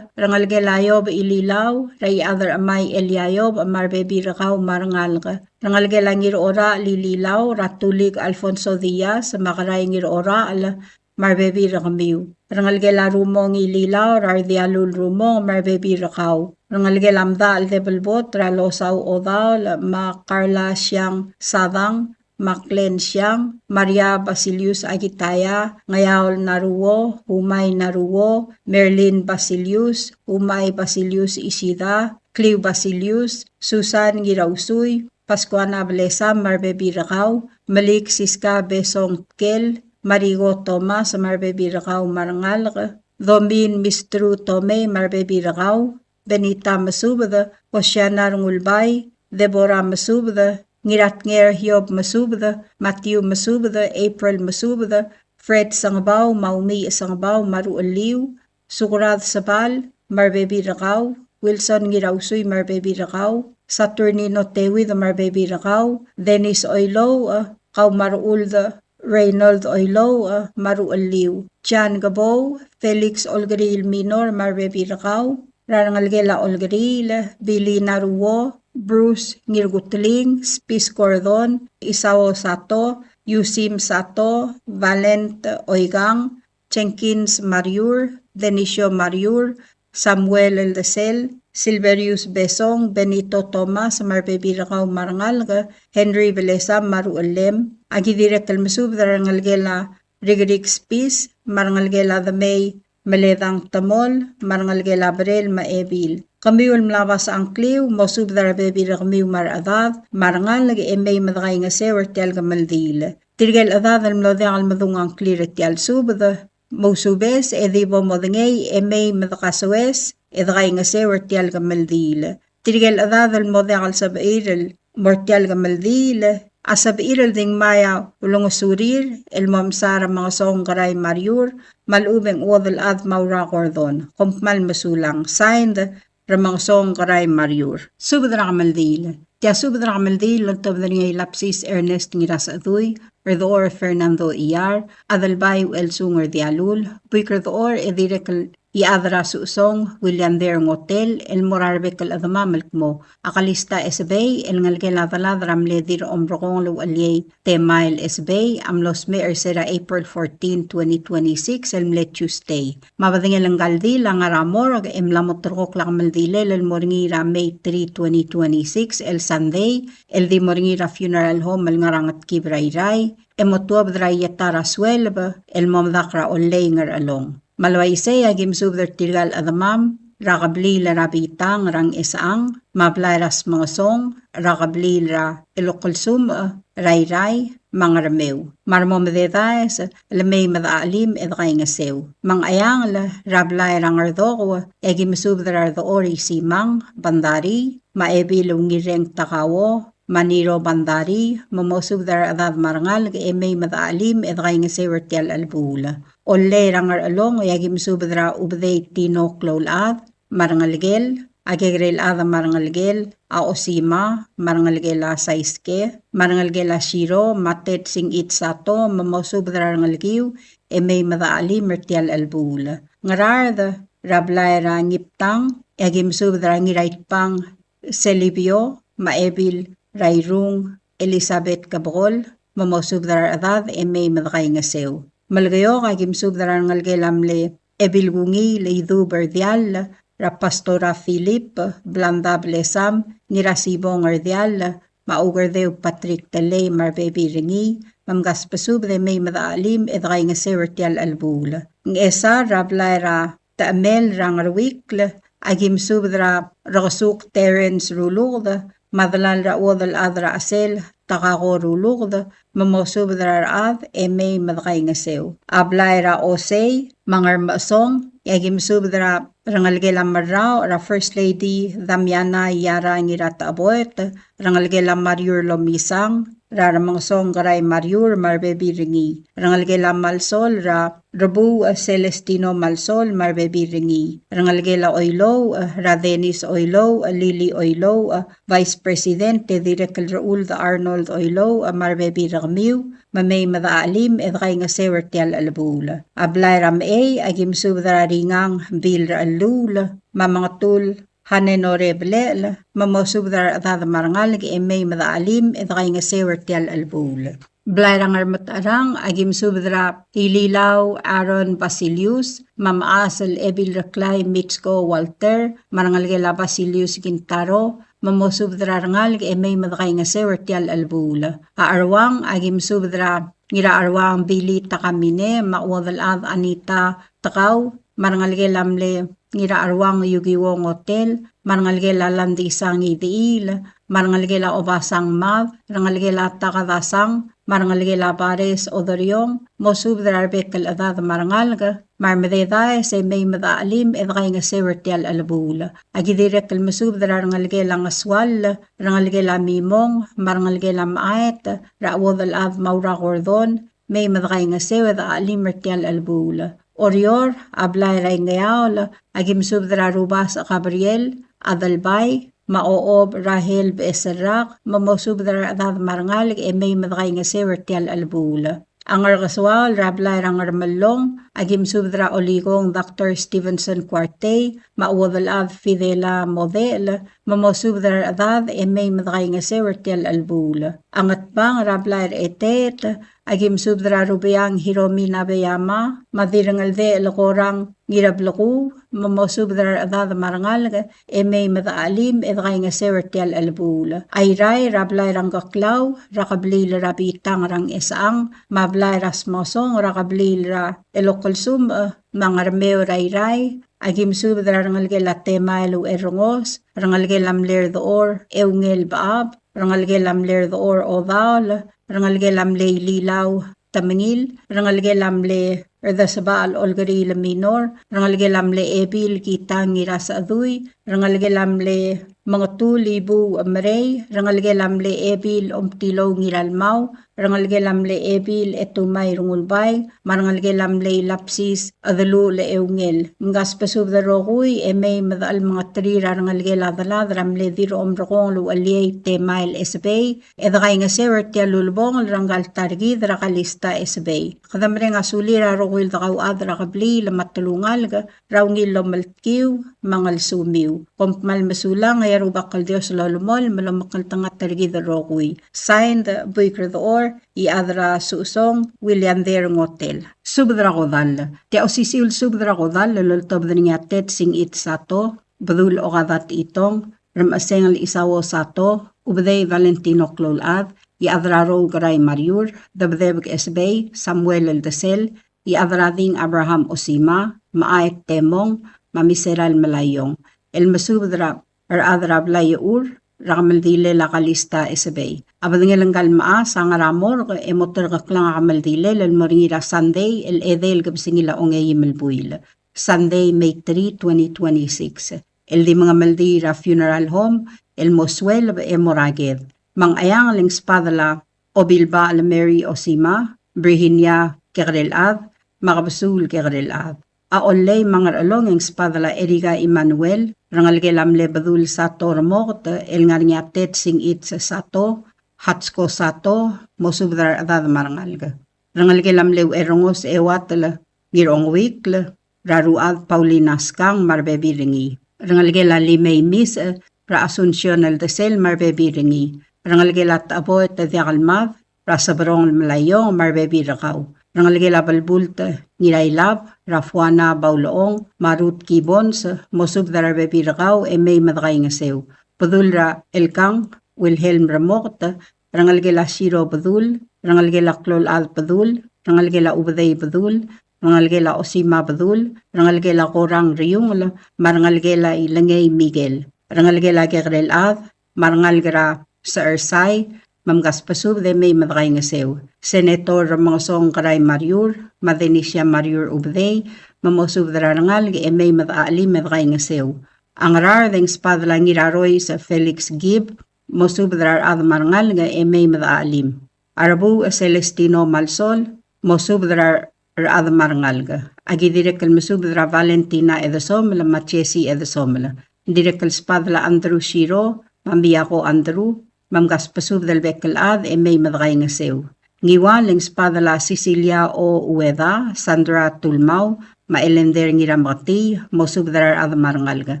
H: rangalge layob ililaw ray other amay elyayob marbebi rakaw marangalga. Rangalge la ngir ora lililaw ratulig Alfonso Diaz makaray ngir ora ala marbebi rakmiw. Rangalge la rumong ililaw rardialul rumong marbebi rakaw. Rangalge lamda al debelbot ralosaw odaw ma Carla siyang sadang Maklen siyang Maria Basilius Agitaya Ngayaol Naruo Humay Naruo Merlin Basilius Humay Basilius Isida Clio Basilius Susan Girausuy Pascuana Blesa Marbebi Rakaw Malik Siska Besong Kel Marigo Tomas Marbebi Rakaw Marangal Domin Mistru Tome Marbebi Rakaw Benita Masubada, Oceana Rungulbay, Deborah Masubada, Ngiratnger Hiob Masubada, Matthew Masubada, April Masubada, Fred Sangabaw, Maumi Sangabaw, Maru Aliw, Sukurad Sabal, Marbebi Rakaw, Wilson Ngirausuy, Marbebi Rakaw, Saturnino Tewid, Marbebi Rakaw, Dennis Oilo, Kaw Maruulda, Reynold Oilo, Maru Aliw, Jan Gabow, Felix Olgaril Minor, Marbebi Rakaw, Rangalgela Olgaril, Billy Naruo, Bruce Ngirgutling, Spis Cordon, Isao Sato, Yusim Sato, Valent Oigang, Jenkins Mariur, Denisio Mariur, Samuel Eldesel, Silverius Besong, Benito Tomas, Marbebi Rakaw Marangalga, Henry Velesa Maruelem, Agidirek Almasub, Rangalgela Rigrig Spis, Marangalgela the May, Maledang Tamol, Marangalgela Brel Maebil. Kamiul mlabas ang kliw, mosub darabebi rakmiw maradad, marangal lagi emay madagay nga sewer tial gamaldil. Tirgal adad al mlodeng al madungang klir tial subda, mosubes edibo modengay emay madakaswes, edagay nga sewer tial gamaldil. Tirgal adad al mlodeng al sabairal, mortial gamaldil, asabiral ding maya ulong surir, el mamsara mga song karay mariur, malubeng uwadal ad maura kordon, kumpmal masulang, signed, ramang song karay mariur. Subadra kamaldil. Tia subadra kamaldil, lantob na niya lapsis Ernest Ngiras Aduy, Erdoor Fernando Iyar, Adalbay El Sunger Dialul, Buikar Door Edirek Iadra Susong, William Derng Hotel, El Morarbek Al Adama Malkmo, Kalista Esebei, El Ngalgel Adalad Ramledir Omrokong Lualyay, Temail Esebei, Amlos Me Ersera April 14, 2026, El Mle Tuesday. Mabadingel ang galdi lang aramor, em lamotrok lang maldile, El Moringira May 3, 2026, El Sunday, El Di Moringira Funeral Home, El Ngarangat Kibrayray, Emotuab Drayatara Swelba, El Momdakra Olay Ngar Along. Malwaisay agim subder tirgal adamam, rakabli la rabitang rang isaang, mablayras mga song, rakabli la ilokulsum, ray-ray, mga ramew. Marmomededayas, lamay madaalim edkay nga sew. Mang ayang la rablay rang ardoko, agim subder ardoori simang, bandari, maebilong ngireng takawo, Maniro Bandari, mamosubdar adad marangal, emay madaalim, edkay nga sewertial albula. Ole rangar along, yagim subdra ubday tino klolad, marangalgel, agegrel ada marangalgel, aosima, marangalgel a saiske, marangalgel a shiro, matet sing itsato, mamosubdra rangalgiw, emay madaalim, mertial albula. Ngararda, rablay rangiptang, yagim subdra ngiraitpang, selibyo, maebil, Rayrung, Elizabeth Cabrol, mamosubdar adad, emay madakay nga sew. Malgayo kagim subdaran ngalgelamle, ebilgungi leidu berdial, rapastora Philip, Blanda Blesam, nirasibo ngardial, maugardeo Patrick Talay, marbebi ringi, mamgaspasub de may madaalim, edakay nga sewertial albula. Ng esa, rablayra, taamel rangarwikl, agim subdra, ragasuk Terence Rulugda, Madalal ra wadal adra asel, takakorulog mamosubdrar ad may madakay nga sew. Ablay ra osay, mangar masong, yagim subdra rangalgela marrao ra First Lady Damiana Yara ngirata aboet, rangalgela Mariur Lomisang, ra ramangsong garay Mariur marbebi ringi, rangalgela Malsol ra Rabu Celestino Malsol marbebi ringi, rangalgela Oilo ra Dennis Oilo, Lily Oilo, Vice Presidente Director Raul Arnold Oilo marbebi ragmiw, mamay madaalim edkay nga sewertial alabula. Ablay ram agim subdra ringang bil alul, mamangatul hanenorable, mamosubdra adad marangal may madaalim edkay nga sewertial alabula. Blay rangar matarang agim subdra ililaw Aaron Basilius, mamaasal ebil reklay Mitsko Walter, marangalgela Basilius Gintaro, mamosubdra rangal may madakay nga sewertial albula. Aarwang agim subdra ngira arwang Bili Takamine, mawadalad Anita Takaw, marangalgelamle ngira arwang Yugiwong Hotel, marangalgela Landisang Idiil, marangalgela Obasang Mav, marangalgela Takadasang, marangalgela Pares Odoryong, mosubdra bekal adad marangalga, marmededae se may madaalim edkay nga sewertial alabula. Agidirek almasubdra rangalgela ngaswal, rangalgela Mimong, marangalgela Maet, raawodal ad Maura Gordon, may madakay nga sewed alim mertial albula. Orior, ablay ray ngayaw, agim subdra Rubas Gabriel, Adalbay, maoob Rahel Beserak, mamosubdra adad marangalig may madakay nga sewertial albula. Angar kaswal, rablay rangar malong, agim subdra oligong Dr. Stevenson Cuarte, mawadalad Fidela Model, mamosubdra adad may madakay nga sewertial albula. Angat bang rablay etet, agim subdra Rubiang Hiromi Nabeyama, madirangal de lakorang ngirablaku, mamosubdra adad marangal, may madaalim edkay nga sewertial albula. Ayray rablay rang gaklaw, rakablil rabitang rang isaang, mablay rasmosong rakablil ra elokalsum, mangarmeo ray, agim subdra rangalgela Temaelu erongos, rangalgelam ler door, eungel baab, rangalgelam ler door oval, rangalgelam le lilaw tamingil, rangalgelam le erdasabal olgari la minor, rangalgelam le ebil kitang ngira sa aduy, rangalgelam le mga tulibu amarey, rangalgelam le ebil omtilo ngiralmaw, rangalgelam le ebil etumay rungulbay, marangalgelam le lapsis adalu le eungel. Ngas pasub da rokuy may madal mga trira rangalgela dalad ramle diro omrokong lu aliyay temail Esebei, edakay nga sewertia lulbong rangal targid rakalista Esebei. Kadamre nga sulira rokuy dakaw adra kabli lamatulungal ga raungil lomalkiw mangal sumiw. Kompmal masulang ay rubakal Dios lolumol malamakal tangat targid rokuy. Signed Buikra Door i adra susong William Derong Hotel. Subdra kodal. Tia osisiul subdra kodal lultob niya tet sing it sato badul o kadat itong ramasengal isawo sato ubday Valentino Clolad i adra ro garay Mariur dabdebg Esebei Samuel Eldesel i adra ding Abraham Osima maayek temong mamiseral malayong el masubdra adra blayur rakamaldile la Kalista Esebei. Abadngelanggal maa sangaramor emotor kaklang akamaldile lalmoringira Sunday el edel gabsingila ongay malbuil. Sunday, May 3, 2026. El di mga maldira funeral home el Moswell Moraged. Mang ayang aling spadala o Bilba al Mary Osima, Brihinia Kerelad, Makabasul Kerelad. Aolay mangar along ang spadala Eriga Emmanuel, rangalgelam lebadul sato ramot, el ngarnyatet sing it sa sato, hatsko sato, mosubdar adad marangalga. Rangalgelam lew erongos ewatala, girong wikla, raruad Paulinas kang marbebiringi. Rangalgela limay mis, ra Asuncion Eldesel marbebiringi. Rangalgela taboy tadiakalmav, ra sabarong malayong marbebirakaw. Rangalgela balbulta nilaylab, Rafuana Bauloong, Marut Kibons, Mosub Darabebirakaw, may madakay nga sew. Padulra Elkang, Wilhelm Ramot, Rangalgela Shiro Badul, Rangalgela Klol Al Padul, Rangalgela Ubaday Badul, Rangalgela Osima Badul, Rangalgela Korang Riyung, Marangalgela Ilangay Miguel, Rangalgela Gerel Ad, Marangalgera sa Ersay, mamgaspasub de may madray nga sew. Senator mga song karay Mariur, madenisya Mariur ubday, mamosub darangal ga may madali madray nga sew. Ang rar deng spadla ngiraroy sa Felix Gibb, mosub darar ad marangal ga may madalim. Arabu Celestino Malsol, mosub darar ad marangal ga. Agi direkal mosub darar Valentina edasomla, Machesi edasomla. Direkal spadla Andrew Shiro, mambiako Andrew, mamgaspasub del bekel ad may madray nga sew. Ngiwaling spadala Cecilia o Ueda, Sandra Tulmau, maelender ngiramati, mosub darar ad marangalga.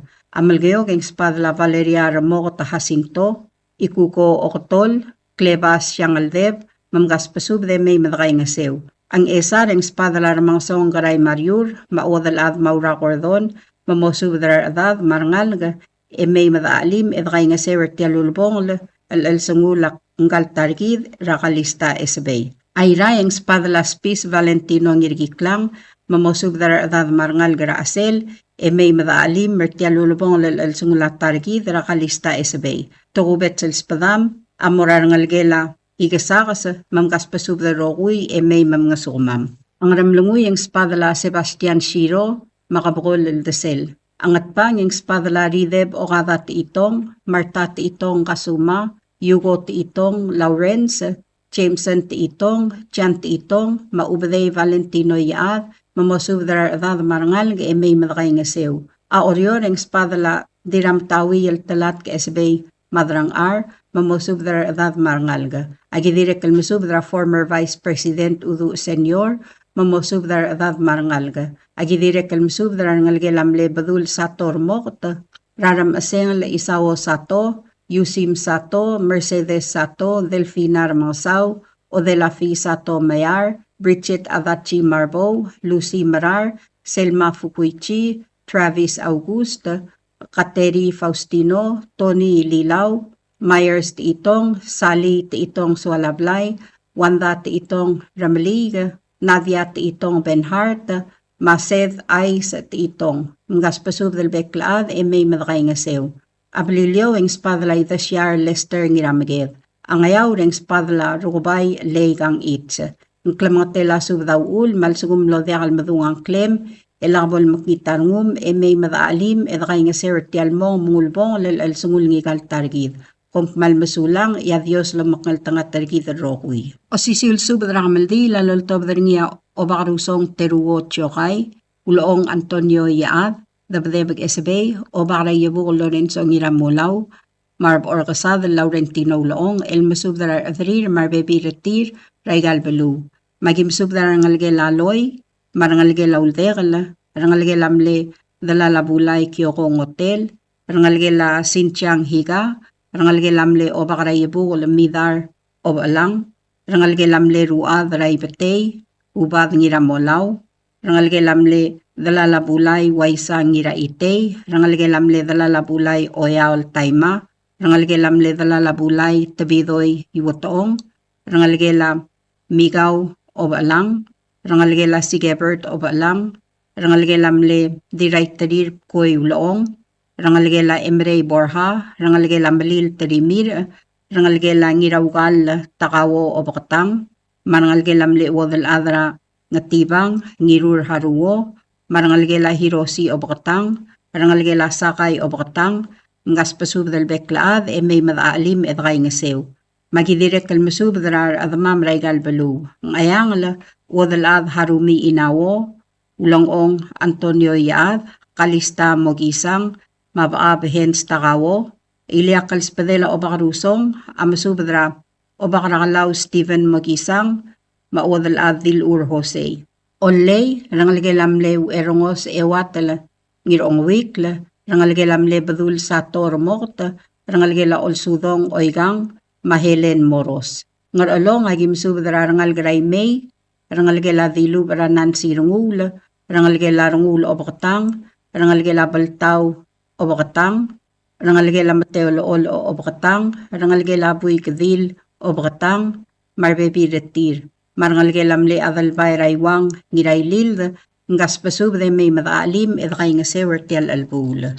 H: Amalgayog ang spadala Valeria Ramota Jacinto, Ikuko Okotol, Clebas Siangaldeb, mamgaspasub de may madray nga sew. Ang esar ang spadala ramang song garay Mariur, maodal ad Maura Cordon, mamosub darar adad marangalga, may madaalim edray nga sew tialulbong al-sangulak ngal targid Kalista Esebei. Ayray ang spadala Spis Valentino ngirgiklang, mamosub darar adad marangal gara asel, may madaalim mertialulubong al-sangulak targid Kalista Esebei. Tukubet sa spadam, amorar ngalgela igasakas mamgaspasub da rokuy may mamngasumam. Ang ramlunguy ang spadala Sebastian Shiro, makabukol al-dasel. Angat pa ng spadala Rideb o kada tiitong, Marta tiitong kasuma, Yugo tiitong Lawrence, Jameson tiitong, Jan tiitong, Maubday Valentino yaad, mamosub darar adad marangal ga may madakay nga sew. Aoryor ang spadala diramtawi el talat ka Esebei madrang ar, mamosub darar adad marangal ga. Agidirek el musub darar former Vice President Udu Senior, mamosub darar adad marangal ga. Agidirek el musub darar ngalgelamle badul sator mokta, raram aseng la isawo sato, Yusim Sato, Mercedes Sato, Delfina Ramosau, Odelafi Sato Mayar, Bridget Adachi Marbo, Lucy Marar, Selma Fukuichi, Travis Auguste, Kateri Faustino, Tony Lilaw, Myers Tiitong, Sally Tiitong Sualablay, Wanda Tiitong Ramelig, Nadia Tiitong Benhart, Mased Ais Tiitong. Ngaspasub del Beklaad may madakay nga sew. Ablilyo ang spadla itasyar Lester ngiramaged. Ang ayaw ang spadla rukubay legang its. Ang klamotela subdaul malsugum lodekal madungang klem, elakbol makitarngum may madaalim edakay nga ser tialmong mungulbong lal sungul ngikal targid. Kung malmasulang, Dios lamakal tanga targid rokuy. O sisil subdrakamaldi lalol tobdar niya o bakarusong teruwo tiyokay, uloong Antonio yaad, WWFM Esebei, o bakla yabu Lorenzo Ngiramulaw, Marb Orcasad, Laurentino Loong, El Masubdar Adrir, Marbebi Retir, Raigal Belu. Magim subdar ngalge laloy, marangalge lauldegal, rangalge lamle dalalabulay Kyokong Hotel, rangalge la Sintiang Higa, rangalge lamle o bakla yabu Midar o Alang, rangalge lamle Ruad Raibetey, Ubad Ngiramulaw, rangalge lamle dalalabulay Waisa Ngira Itey, rangalge lamle dalalabulay Oyaol Taima, rangalge lamle dalalabulay Tabidoy Iwotoong, rangalge la Migaw Obalang, rangalge la Sigebert Obalang, rangalge lamle Diray Tadir Koy Uloong, rangalge la Emre Borja, rangalge la Malil Tarimir, rangalge la Ngirawgal Takawo Obakatang, marangalge lamle Wodal Adra Natibang, Ngirur Haruwo, marangalge la Hiroshi Obakatang, marangalge la Sakay Obakatang, ngaspasub del Beklaad may madaalim edray nga sew. Magidirek kalmasub darar adamam Raigal Belu. Ang ayang la Wodal Harumi Inawo, Ulongong Antonio Yaad, Kalista Mogisang, Mabaab Hens Takawo, Ilya Kalspadela Obakarusong, Amasub dara Obakaralaw Stephen Mogisang, Maodal Dil Jose. Olay, rangalge lamle erongos ewatala, ngirong wikla, rangalge lamle badul sa tormokta, rangalge la olsudong oigang, mahelen moros. Ngar along agim subdara rangalge may, rangalge la dilu para Nancy rungula, rangalge la rungul obakatang, rangalge la baltaw obakatang, rangalge la mateo lool obakatang, rangalge la buy kadil obakatang, marbebi retir. Marangalge lamle adalbay raywang ngiraylil, ngaspasub de may madaalim edkay nga sewer tial albul.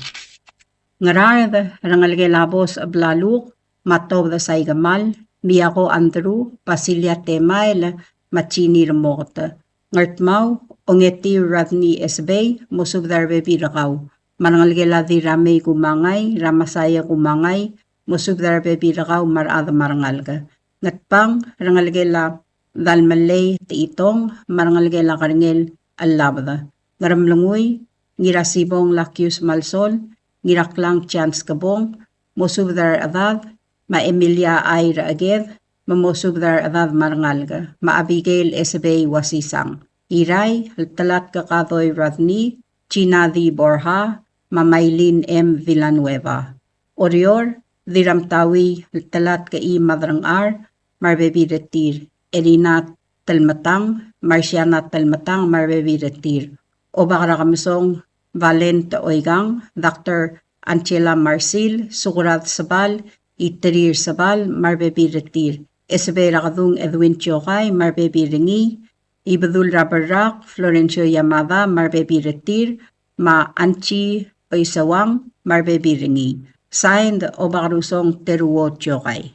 H: Ngarad, rangalge labos ablaluk, matob da saygamal, Miyako Andrew, Pasilia Temail, Machini Remota. Ngartmau, Ongeti Radni Esebei, Musubdarbe Birakaw. Marangalgela di Ramay Kumangay, Ramasaya Kumangay, Musubdarbe Birakaw, Marada Marangalga. Ngatpang, Rangalgela Dalmalay, Tiitong, Marangalgela Karngel, Alabada. Ngaramlungoy, Ngirasibong Lakyus Malsol, Ngiraklang Chance Kabong, Musubdar Adad, Ma Emilia Ayra Aged, Mamusubdar Adad Marangalga, Ma Abigail Esebei Wasisang, Iray, Talat Kakadoy Radni, Chinadi Borja, Ma Maylin M. Villanueva. Orior, Diramtawi, Talat Kai Madrang R, Marbebi Retir, Erina Talmatang, Marciana Talmatang, Marbebi Retir. Obakara Kamisong, Valente Oigang, Dr. Anchela Marcil, Sukurat Sabal, Iterir Sabal, Marbebi Retir. Esebei Rakadung Edwin Chokay, Marbebi Ringi, Ibadul Rabarak, Florencio Yamada, Marbebi Retir, Ma Anchi Oisawang, Marbebi Ringi. Signed, Obakarusong Teruo Chokay.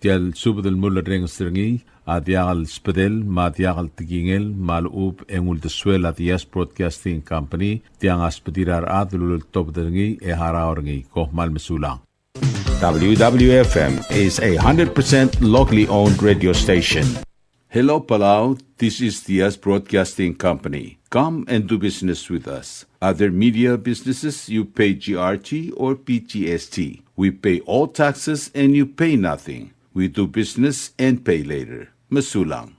G: Tial subadal mulla reng stringi, adiagal spedel, madiagal tigingel, malub engul de suela dias broadcasting company, tiang aspedirar adlul top dringi e haraorngi, koh mal mesulang.
I: WWFM is a 100% locally owned radio station.
G: Hello Palau, this is Dias Broadcasting Company. Come and do business with us. Other media businesses, you pay GRT or PGST. We pay all taxes and you pay nothing. We do business and pay later. Masulang.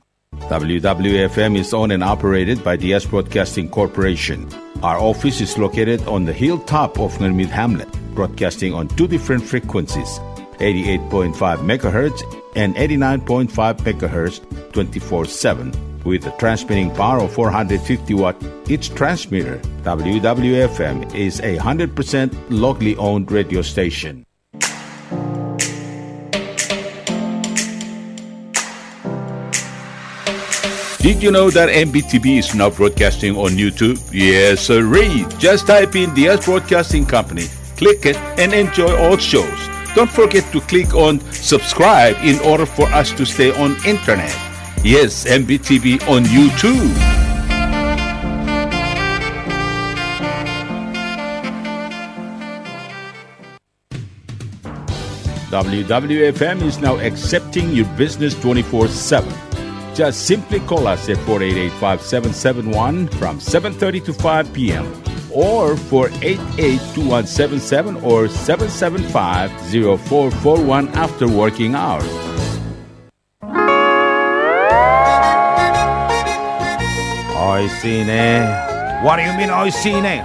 I: WWFM is owned and operated by Dias Broadcasting Corporation. Our office is located on the hilltop of Ngermid Hamlet, broadcasting on two different frequencies, 88.5 MHz and 89.5 MHz 24/7, with a transmitting power of 450 watt each transmitter. WWFM is a 100% locally owned radio station.
G: Did you know that MBTV is now broadcasting on YouTube? Yes, sirree. Just type in Dias Broadcasting Company, click it, and enjoy all shows. Don't forget to click on subscribe in order for us to stay on internet. Yes, MBTV on YouTube. WWFM is now accepting your business 24/7. Just simply call us at 488-5771 from 7:30 to 5 p.m. or 488-2177 or 775-0441 after working hours.
I: Oi sine. What do you mean oi sine?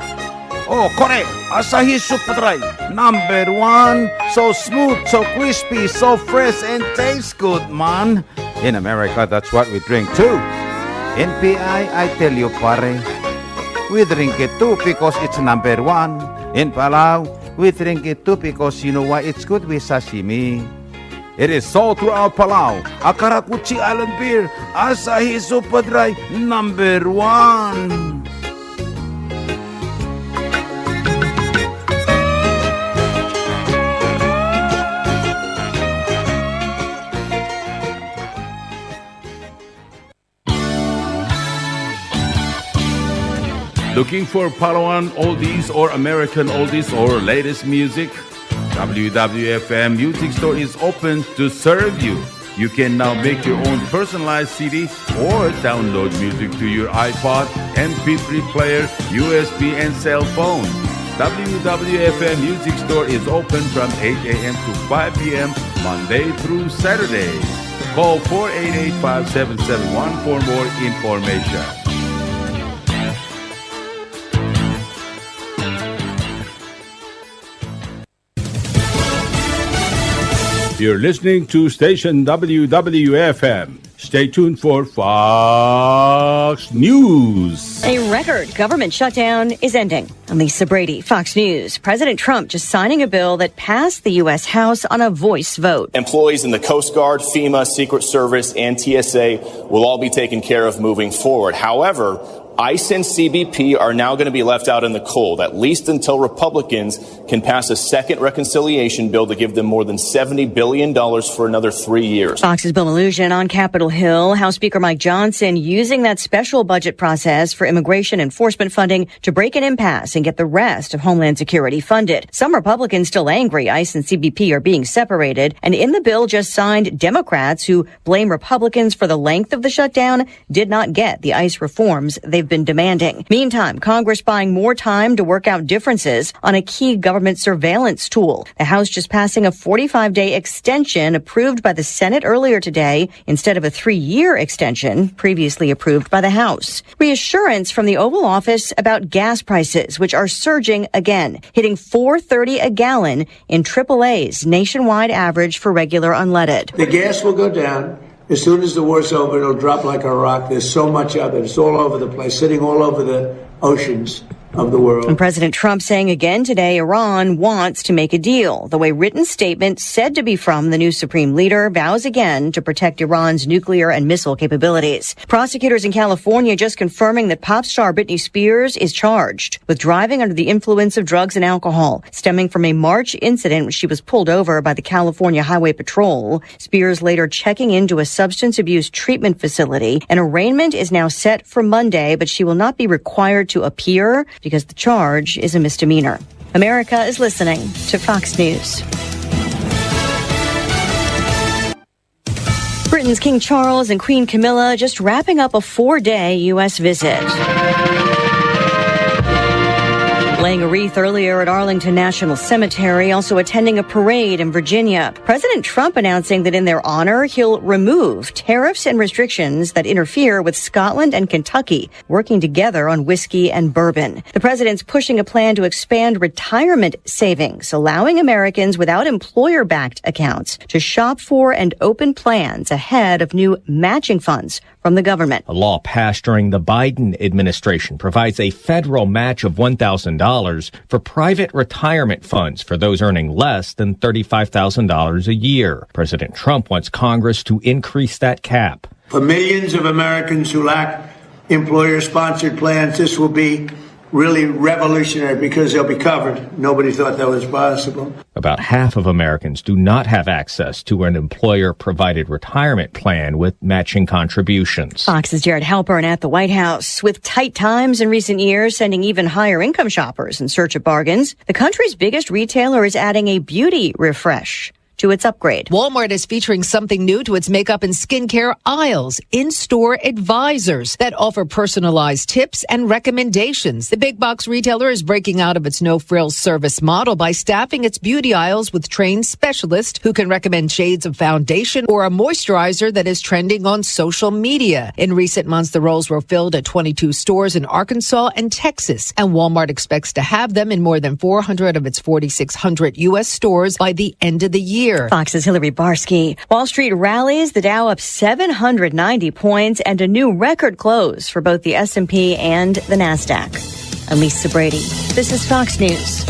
I: Oh, correct. Asahi Super Dry. Number 1. So smooth, so crispy, so fresh, and tastes good, man. In America, that's what we drink too. In PI, I tell you, pare, we drink it too because it's number 1. In Palau, we drink it too because you know why it's good with sashimi. It is sold throughout Palau. Akarakuchi Island Beer, Asahi Super Dry, number 1.
G: Looking for Palauan oldies or American oldies or latest music? WWFM Music Store is open to serve you. You can now make your own personalized CD or download music to your iPod, MP3 player, USB, and cell phone. WWFM Music Store is open from 8 a.m. to 5 p.m. Monday through Saturday. Call 488-5771 for more information. You're listening to station WWFM. Stay tuned for Fox News.
J: A record government shutdown is ending. I'm Lisa Brady, Fox News. President Trump just signing a bill that passed the U.S. House on a voice vote.
K: Employees in the Coast Guard, FEMA, Secret Service, and TSA will all be taken care of moving forward. However, ICE and CBP are now going to be left out in the cold, at least until Republicans can pass a second reconciliation bill to give them more than $70 billion for another 3 years.
J: Fox's Bill Mallusion on Capitol Hill. House Speaker Mike Johnson using that special budget process for immigration enforcement funding to break an impasse and get the rest of Homeland Security funded. Some Republicans still angry ICE and CBP are being separated. And in the bill just signed, Democrats who blame Republicans for the length of the shutdown did not get the ICE reforms they've been demanding. Meantime, Congress buying more time to work out differences on a key government surveillance tool. The House just passing a 45-day extension approved by the Senate earlier today instead of a 3-year extension previously approved by the House. Reassurance from the Oval Office about gas prices, which are surging again, hitting $4.30 a gallon in AAA's nationwide average for regular unleaded.
L: The gas will go down. As soon as the war's over, it'll drop like a rock. There's so much of it. It's all over the place, sitting all over the oceans of the world.
J: And President Trump saying again today Iran wants to make a deal. The way written statement said to be from the new supreme leader vows again to protect Iran's nuclear and missile capabilities. Prosecutors in California just confirming that pop star Britney Spears is charged with driving under the influence of drugs and alcohol, stemming from a March incident when she was pulled over by the California Highway Patrol. Spears later checking into a substance abuse treatment facility. An arraignment is now set for Monday, but she will not be required to appear because the charge is a misdemeanor. America is listening to Fox News. Britain's King Charles and Queen Camilla just wrapping up a 4-day U.S. visit. Laying a wreath earlier at Arlington National Cemetery, also attending a parade in Virginia. President Trump announcing that in their honor, he'll remove tariffs and restrictions that interfere with Scotland and Kentucky working together on whiskey and bourbon. The president's pushing a plan to expand retirement savings, allowing Americans without employer-backed accounts to shop for and open plans ahead of new matching funds from the government.
M: A law passed during the Biden administration provides a federal match of $1,000 for private retirement funds for those earning less than $35,000 a year. President Trump wants Congress to increase that cap.
L: For millions of Americans who lack employer-sponsored plans, this will be really revolutionary because they'll be covered. Nobody thought that was possible.
M: About half of Americans do not have access to an employer-provided retirement plan with matching contributions.
J: Fox's Jared Halpern at the White House. With tight times in recent years sending even higher income shoppers in search of bargains, the country's biggest retailer is adding a beauty refresh to its upgrade.
N: Walmart is featuring something new to its makeup and skincare aisles, in-store advisors that offer personalized tips and recommendations. The big box retailer is breaking out of its no-frills service model by staffing its beauty aisles with trained specialists who can recommend shades of foundation or a moisturizer that is trending on social media. In recent months, the roles were filled at 22 stores in Arkansas and Texas, and Walmart expects to have them in more than 400 of its 4,600 U.S. stores by the end of the year.
J: Fox's Hillary Barsky. Wall Street rallies, the Dow up 790 points and a new record close for both the S&P and the NASDAQ. I'm Lisa Brady. This is Fox News.